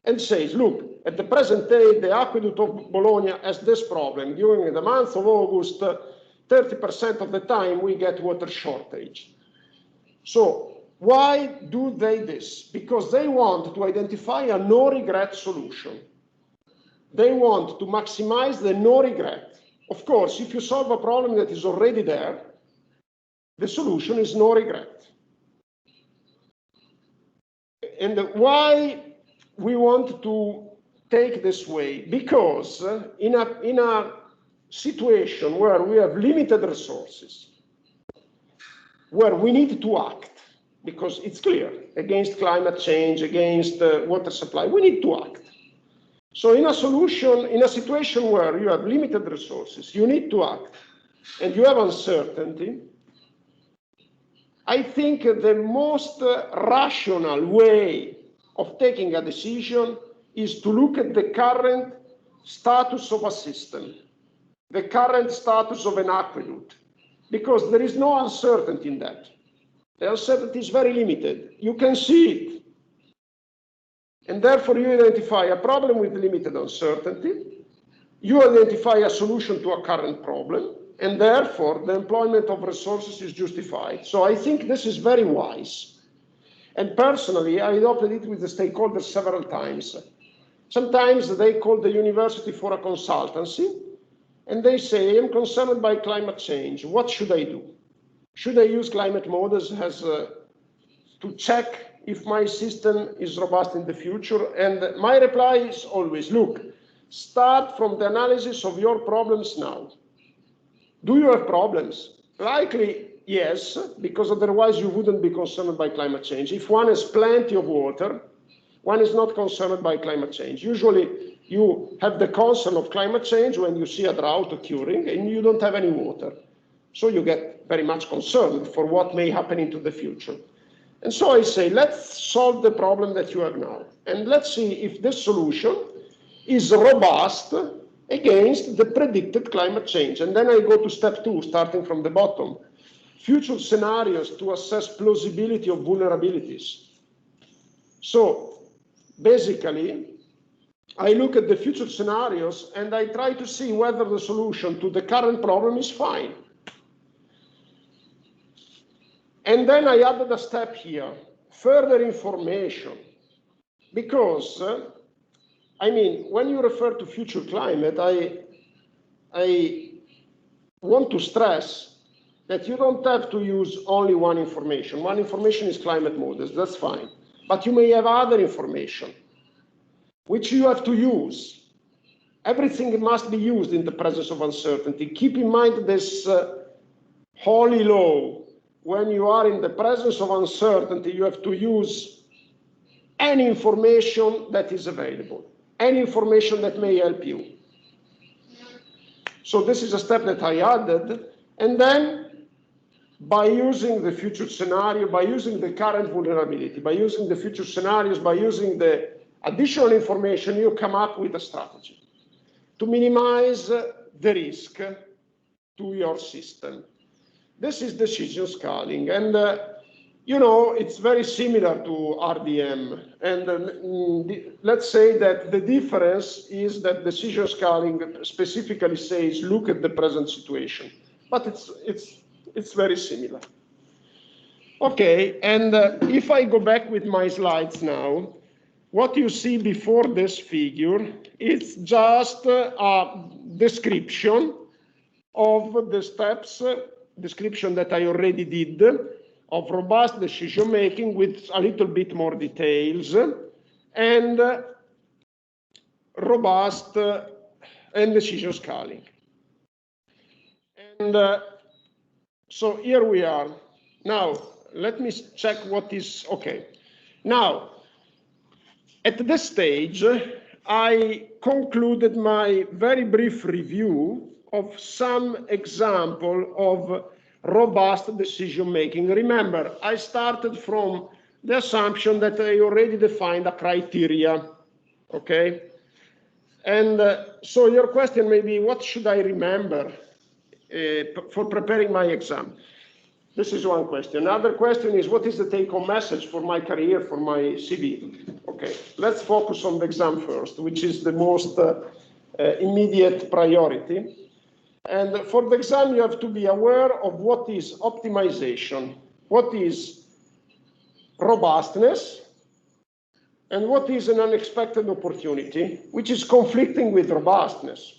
and says, look, at the present day, the aqueduct of Bologna has this problem. During the month of August, 30% of the time we get water shortage. So why do they this? Because they want to identify a no-regret solution. They want to maximize the no-regret. Of course, if you solve a problem that is already there, the solution is no regret. And why we want to take this way? Because in a situation where we have limited resources, where we need to act, because it's clear, against climate change, against water supply, we need to act. So in a situation where you have limited resources, you need to act, and you have uncertainty, I think the most rational way of taking a decision is to look at the current status of a system, the current status of an aqueduct, because there is no uncertainty in that. The uncertainty is very limited. You can see it. And therefore, you identify a problem with limited uncertainty. You identify a solution to a current problem. And therefore, the employment of resources is justified. So I think this is very wise. And personally, I adopted it with the stakeholders several times. Sometimes they call the university for a consultancy, and they say, I'm concerned by climate change. What should I do? Should I use climate models as to check if my system is robust in the future? And my reply is always, look, start from the analysis of your problems now. Do you have problems? Likely, yes, because otherwise you wouldn't be concerned by climate change. If one has plenty of water, one is not concerned by climate change. Usually, you have the concern of climate change when you see a drought occurring and you don't have any water. So you get very much concerned for what may happen into the future. And so I say, let's solve the problem that you have now. And let's see if this solution is robust against the predicted climate change. And then I go to step 2, starting from the bottom. Future scenarios to assess plausibility of vulnerabilities. So basically, I look at the future scenarios and I try to see whether the solution to the current problem is fine. And then I added a step here, further information, because I mean, when you refer to future climate, I want to stress that you don't have to use only one information. One information is climate models, that's fine. But you may have other information, which you have to use. Everything must be used in the presence of uncertainty. Keep in mind this holy law. When you are in the presence of uncertainty, you have to use any information that is available, any information that may help you. So this is a step that I added, and then by using the future scenario, by using the current vulnerability, by using the future scenarios, by using the additional information, you come up with a strategy to minimize the risk to your system. This is decision scaling, and you know, it's very similar to RDM. And let's say that the difference is that decision scaling specifically says, look at the present situation, but it's very similar. Okay, and if I go back with my slides now, what you see before this figure is just a description of the steps, description that I already did, of robust decision making with a little bit more details, and robust and decision scaling. And so here we are. Now, let me check what is okay. Now, at this stage, I concluded my very brief review of some example of robust decision making. Remember, I started from the assumption that I already defined a criteria, okay? And so your question may be, what should I remember for preparing my exam? This is one question. Another question is, what is the take-home message for my career, for my CV? Okay, let's focus on the exam first, which is the most immediate priority. And for the exam, you have to be aware of what is optimization, what is robustness, and what is an unexpected opportunity, which is conflicting with robustness.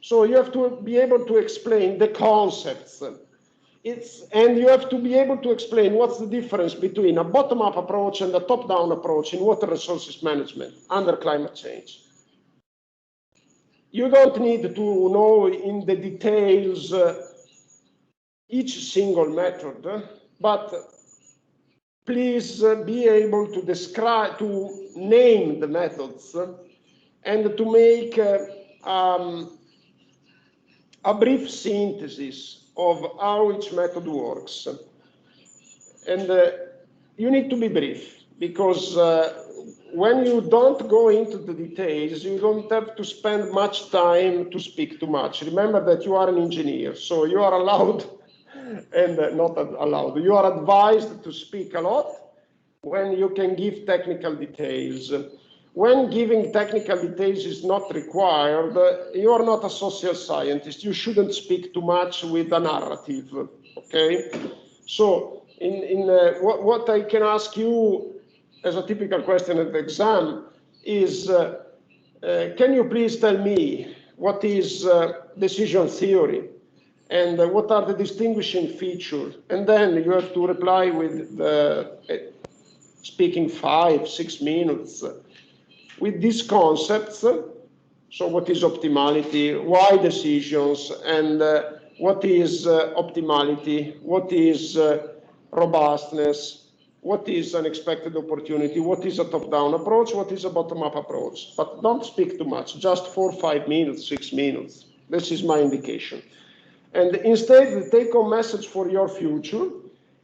So you have to be able to explain the concepts. And you have to be able to explain what's the difference between a bottom-up approach and a top-down approach in water resources management under climate change. You don't need to know in the details each single method, but please be able to describe, to name the methods and to make a brief synthesis of how each method works. And you need to be brief, because when you don't go into the details, you don't have to spend much time to speak too much. Remember that you are an engineer, so you are allowed, and not allowed, you are advised to speak a lot when you can give technical details. When giving technical details is not required, you are not a social scientist. You shouldn't speak too much with a narrative, okay? So what I can ask you as a typical question at the exam is, can you please tell me what is decision theory and what are the distinguishing features? And then you have to reply with speaking 5-6 minutes with these concepts. So what is optimality, why decisions, and what is optimality, what is robustness, what is unexpected opportunity, what is a top-down approach, what is a bottom-up approach. But don't speak too much, just 4-5 minutes, 6 minutes. This is my indication. And instead, the take-home message for your future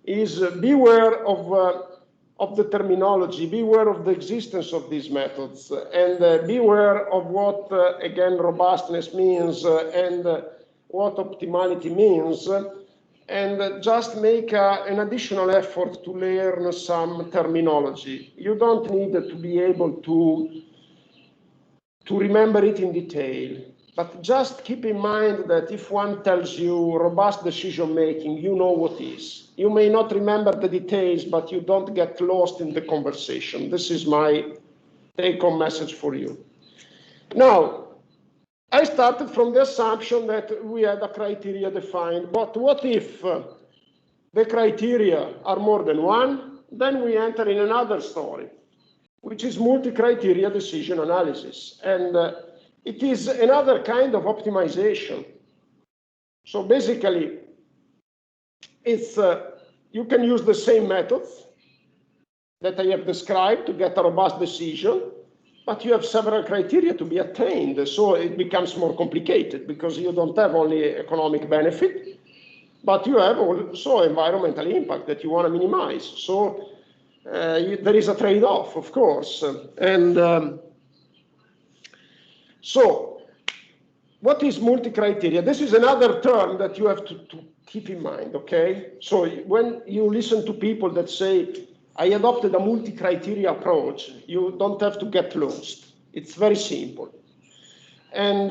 is beware of the terminology, beware of the existence of these methods, and beware of what, again, robustness means and what optimality means, and just make an additional effort to learn some terminology. You don't need to be able to remember it in detail, but just keep in mind that if one tells you robust decision making, you know what is. You may not remember the details, but you don't get lost in the conversation. This is my take-home message for you. Now, I started from the assumption that we had a criteria defined, but what if the criteria are more than one? Then we enter in another story, which is multi-criteria decision analysis. And it is another kind of optimization. So basically, it's you can use the same methods, that I have described to get a robust decision, but you have several criteria to be attained. So it becomes more complicated because you don't have only economic benefit, but you have also environmental impact that you want to minimize. So there is a trade-off, of course. And so what is multi-criteria? This is another term that you have to keep in mind, okay? So when you listen to people that say, I adopted a multi-criteria approach, you don't have to get lost. It's very simple. And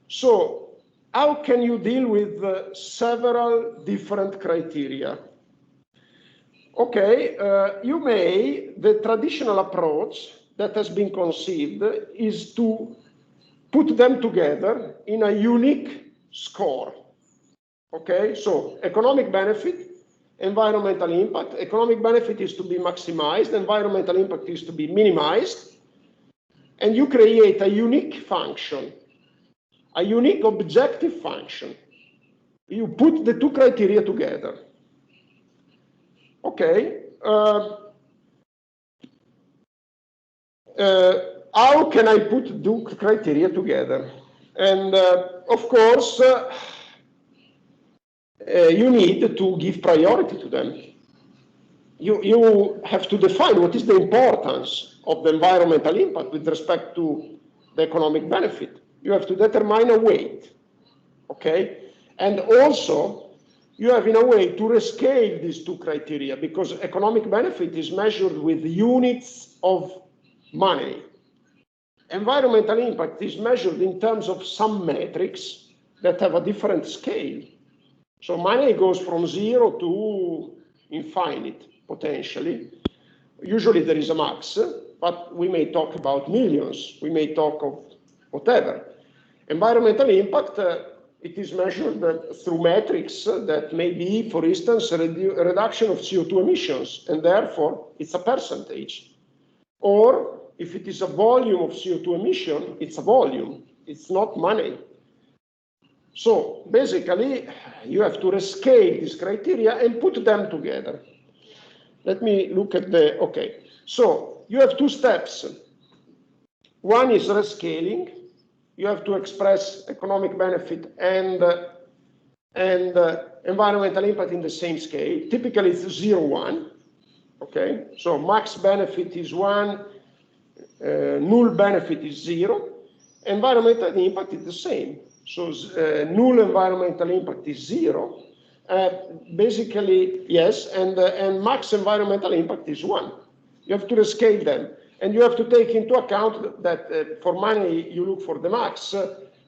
so how can you deal with several different criteria? Okay, the traditional approach that has been conceived is to put them together in a unique score. Okay, so economic benefit, environmental impact. Economic benefit is to be maximized, environmental impact is to be minimized, and you create a unique function, a unique objective function. You put the two criteria together. Okay, how can I put two criteria together? And of course, you need to give priority to them. You have to define what is the importance of the environmental impact with respect to the economic benefit. You have to determine a weight, okay? And also, you have in a way to rescale these two criteria because economic benefit is measured with units of money. Environmental impact is measured in terms of some metrics that have a different scale. So money goes from 0 to infinite, potentially. Usually there is a max, but we may talk about millions. We may talk of whatever. Environmental impact, it is measured through metrics that may be, for instance, a reduction of CO2 emissions, and therefore it's a percentage. Or if it is a volume of CO2 emission, it's a volume. It's not money. So basically, you have to rescale these criteria and put them together. Let me look at okay. So you have two steps. One is rescaling. You have to express economic benefit and environmental impact in the same scale. Typically, it's 0, 1. Okay, so max benefit is 1, null benefit is 0. Environmental impact is the same. So null environmental impact is 0. Basically, yes, and max environmental impact is 1. You have to rescale them. And you have to take into account that for money, you look for the max.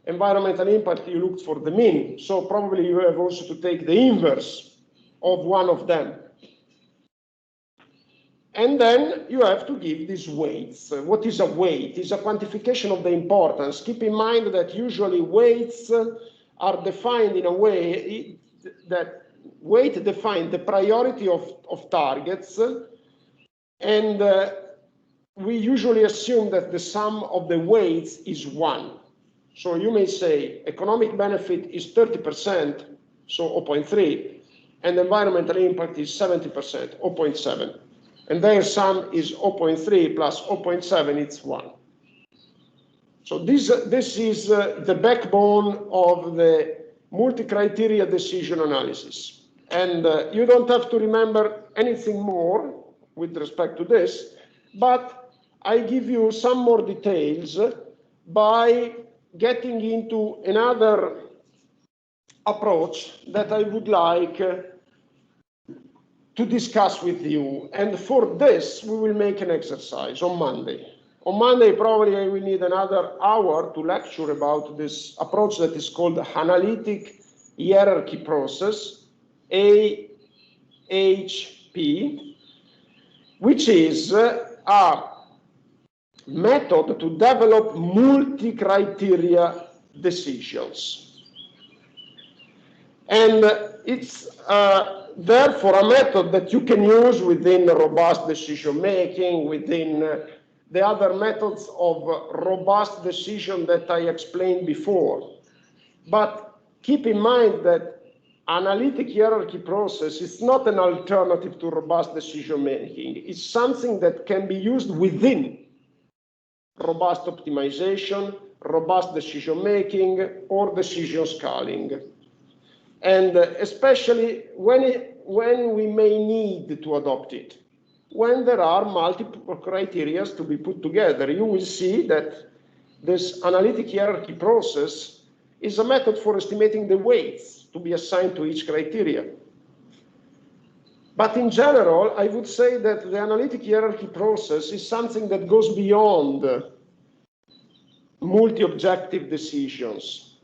Environmental impact, you look for the min. So probably you have also to take the inverse of one of them. And then you have to give these weights. What is a weight? It's a quantification of the importance. Keep in mind that usually weights are defined in a way that weight defines the priority of targets, and we usually assume that the sum of the weights is 1. So you may say economic benefit is 30%, so 0.3, and environmental impact is 70%, 0.7. And their sum is 0.3 plus 0.7, it's 1. So this is the backbone of the multi-criteria decision analysis. And you don't have to remember anything more with respect to this, but I give you some more details by getting into another approach that I would like to discuss with you. And for this, we will make an exercise on Monday. On Monday, probably I will need another hour to lecture about this approach that is called the analytic hierarchy process, AHP, which is a method to develop multi-criteria decisions. And it's therefore a method that you can use within robust decision making, within the other methods of robust decision that I explained before. But keep in mind that analytic hierarchy process is not an alternative to robust decision making. It's something that can be used within robust optimization, robust decision making, or decision scaling. And especially when we may need to adopt it. When there are multiple criteria to be put together, you will see that this analytic hierarchy process is a method for estimating the weights to be assigned to each criteria. But in general, I would say that the analytic hierarchy process is something that goes beyond multi-objective decisions.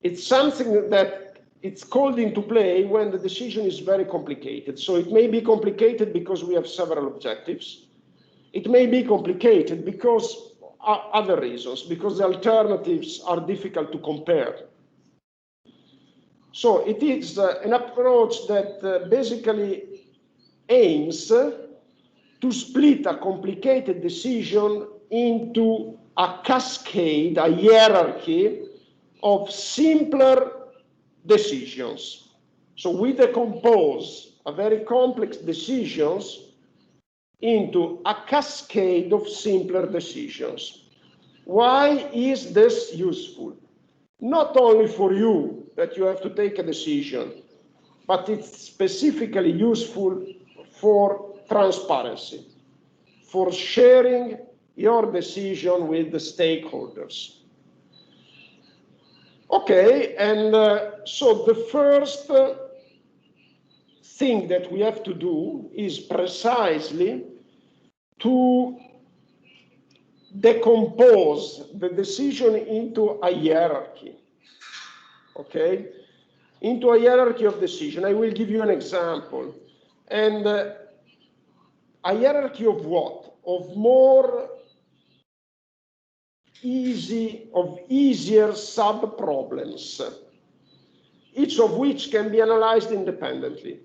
It's something that it's called into play when the decision is very complicated. So it may be complicated because we have several objectives. It may be complicated because other reasons, because the alternatives are difficult to compare. So it is an approach that basically aims to split a complicated decision into a cascade, a hierarchy of simpler decisions. So we decompose a very complex decisions into a cascade of simpler decisions. Why is this useful? Not only for you that you have to take a decision, but it's specifically useful for transparency, for sharing your decision with the stakeholders. Okay, and so the first thing that we have to do is precisely to decompose the decision into a hierarchy, okay? Into a hierarchy of decision. I will give you an example. And a hierarchy of what? Of more easier sub-problems, each of which can be analyzed independently.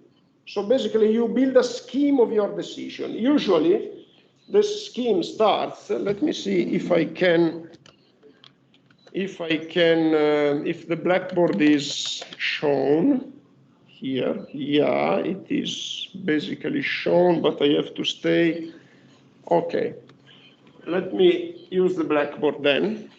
So basically, you build a scheme of your decision. Usually, this scheme starts, let me see if the blackboard is shown here. Yeah, it is basically shown, but I have to stay. Okay, let me use the blackboard then.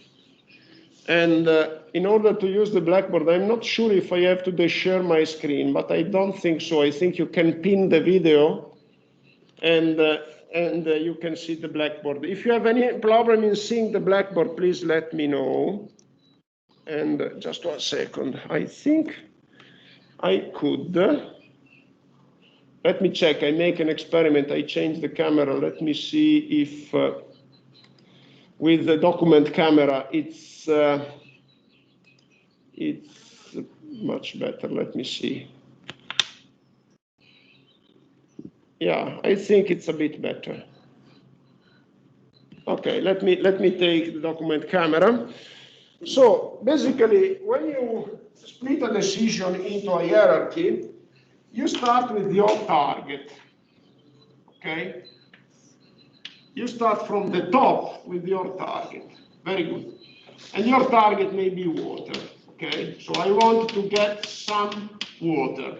And in order to use the blackboard, I'm not sure if I have to share my screen, but I don't think so. I think you can pin the video and you can see the blackboard. If you have any problem in seeing the blackboard, please let me know. And just 1 second, I think I could. Let me check, I make an experiment, I change the camera. Let me see if with the document camera, it's much better. Let me see. Yeah, I think it's a bit better. Okay, let me take the document camera. So basically, when you split a decision into a hierarchy, you start with your target. Okay? You start from the top with your target. Very good. And your target may be water. Okay? So I want to get some water.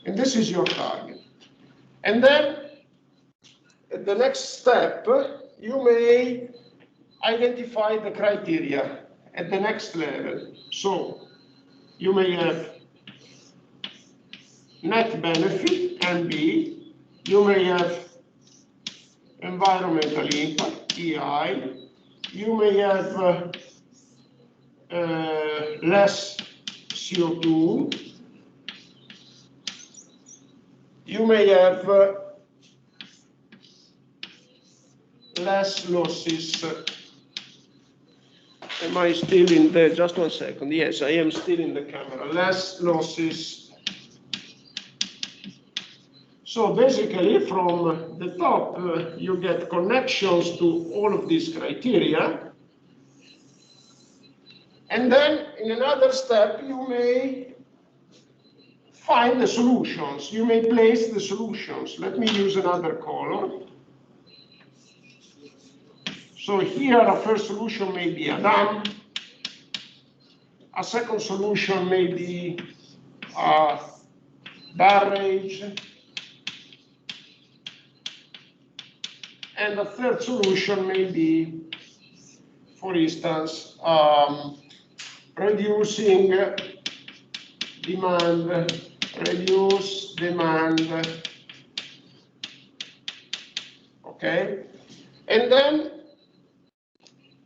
And this is your target. And then at the next step, you may identify the criteria at the next level. So you may have net benefit, NB. You may have environmental impact, EI. You may have less CO2. You may have less losses. Am I still in there? Just 1 second. Yes, I am still in the camera. Less losses. So basically, from the top, you get connections to all of these criteria. And then in another step, you may find the solutions. You may place the solutions. Let me use another color. So here, a first solution may be a dam. A second solution may be barrage, and the third solution may be, for instance, reducing demand, reduce demand, okay? And then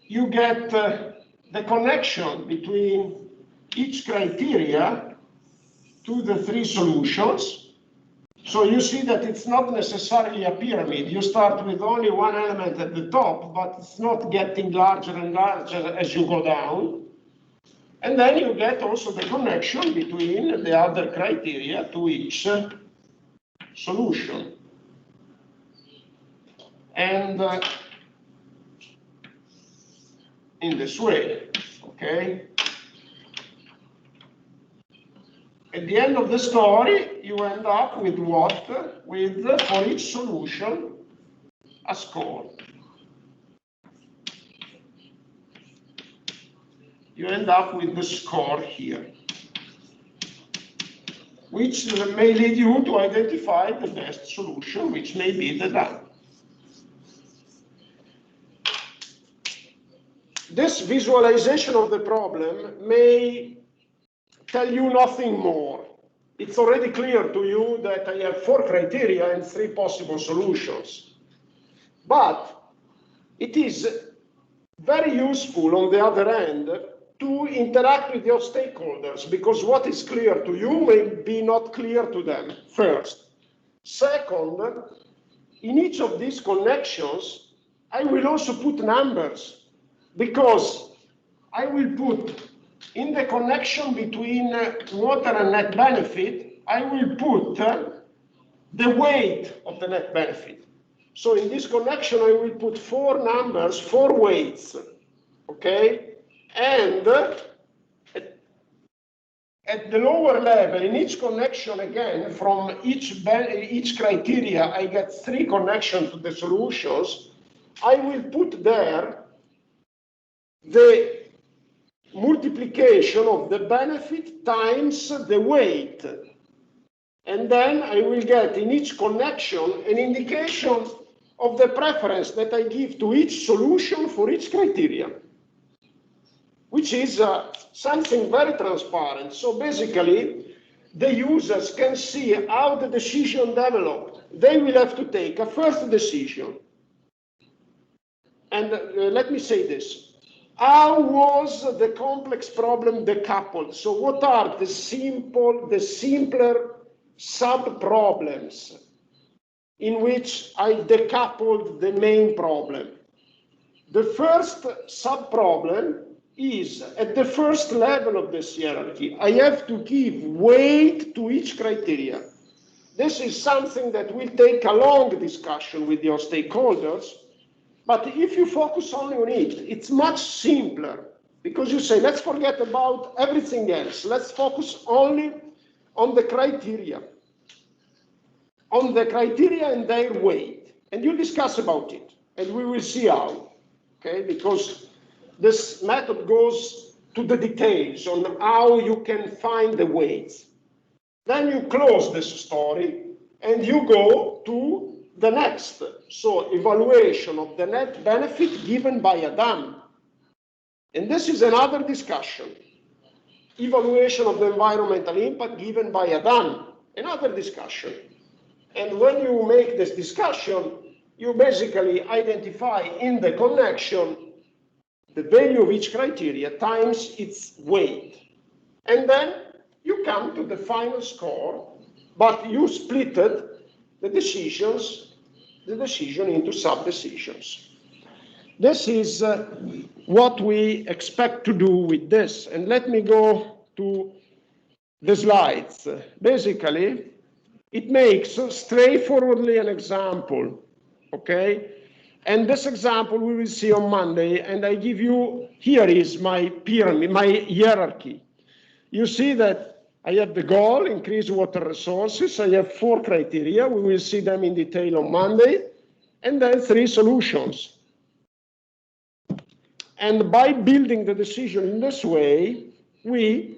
you get the connection between each criteria to the three solutions. So you see that it's not necessarily a pyramid. You start with only one element at the top, but it's not getting larger and larger as you go down. And then you get also the connection between the other criteria to each solution. And in this way, okay? At the end of the story, you end up with what? With, for each solution, a score. You end up with the score here, which may lead you to identify the best solution, which may be the DAM. This visualization of the problem may tell you nothing more. It's already clear to you that I have 4 criteria and 3 possible solutions. But it is very useful, on the other hand, to interact with your stakeholders, because what is clear to you may be not clear to them, first. Second, in each of these connections, I will also put numbers, because I will put in the connection between water and net benefit, I will put the weight of the net benefit. So in this connection, I will put 4 numbers, 4 weights, okay? And at the lower level, in each connection, again, from each criteria, I get 3 connections to the solutions. I will put there the multiplication of the benefit times the weight. And then I will get in each connection an indication of the preference that I give to each solution for each criteria, which is something very transparent. So basically, the users can see how the decision developed. They will have to take a first decision. And let me say this. How was the complex problem decoupled? So what are the simpler sub-problems in which I decoupled the main problem? The first sub-problem is at the first level of this hierarchy. I have to give weight to each criteria. This is something that will take a long discussion with your stakeholders. But if you focus only on it, it's much simpler, because you say, let's forget about everything else. Let's focus only on the criteria and their weight. And you discuss about it, and we will see how, okay? Because this method goes to the details on how you can find the weights. Then you close this story, and you go to the next, so evaluation of the net benefit given by a DAM. And this is another discussion. Evaluation of the environmental impact given by a DAM, another discussion. And when you make this discussion, you basically identify in the connection the value of each criteria times its weight. And then you come to the final score, but you splitted the decision into sub-decisions. This is what we expect to do with this. And let me go to the slides. Basically, it makes straightforwardly an example, okay? And this example we will see on Monday, and I give you, here is my pyramid, my hierarchy. You see that I have the goal, increase water resources. I have 4 criteria. We will see them in detail on Monday. And then 3 solutions. And by building the decision in this way, we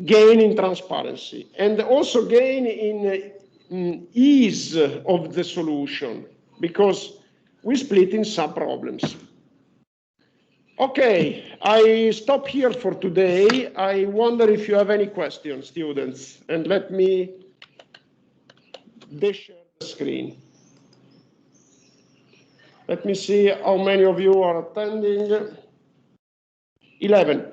gain in transparency and also gain in ease of the solution, because we split in sub-problems. Okay, I stop here for today. I wonder if you have any questions, students, and let me share the screen. Let me see how many of you are attending. 11.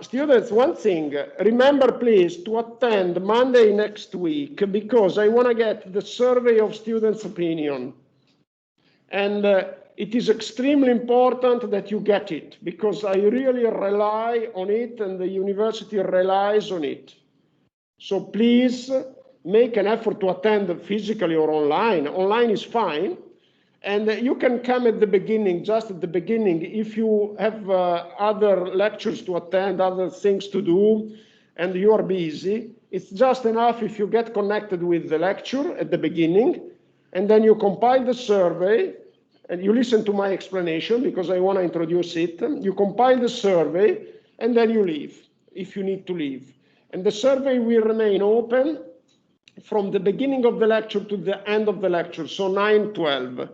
Students, one thing, remember please to attend Monday next week, because I want to get the survey of students' opinion. And it is extremely important that you get it, because I really rely on it and the university relies on it. So please make an effort to attend physically or online. Online is fine. And you can come at the beginning, just at the beginning, if you have other lectures to attend, other things to do, and you are busy. It's just enough if you get connected with the lecture at the beginning, and then you compile the survey, and you listen to my explanation, because I want to introduce it. You compile the survey, and then you leave, if you need to leave. And the survey will remain open from the beginning of the lecture to the end of the lecture, so 9:12.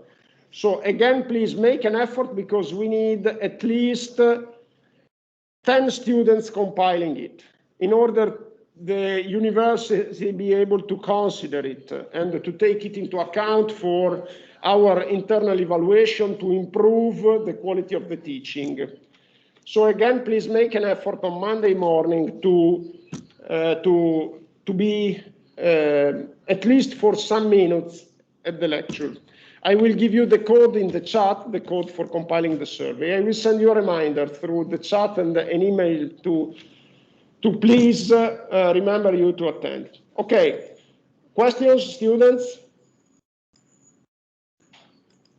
So again, please make an effort, because we need at least 10 students compiling it in order the university be able to consider it and to take it into account for our internal evaluation to improve the quality of the teaching. So again, please make an effort on Monday morning to be at least for some minutes at the lecture. I will give you the code in the chat, the code for compiling the survey. I will send you a reminder through the chat and an email to please remember you to attend. Okay, questions, students?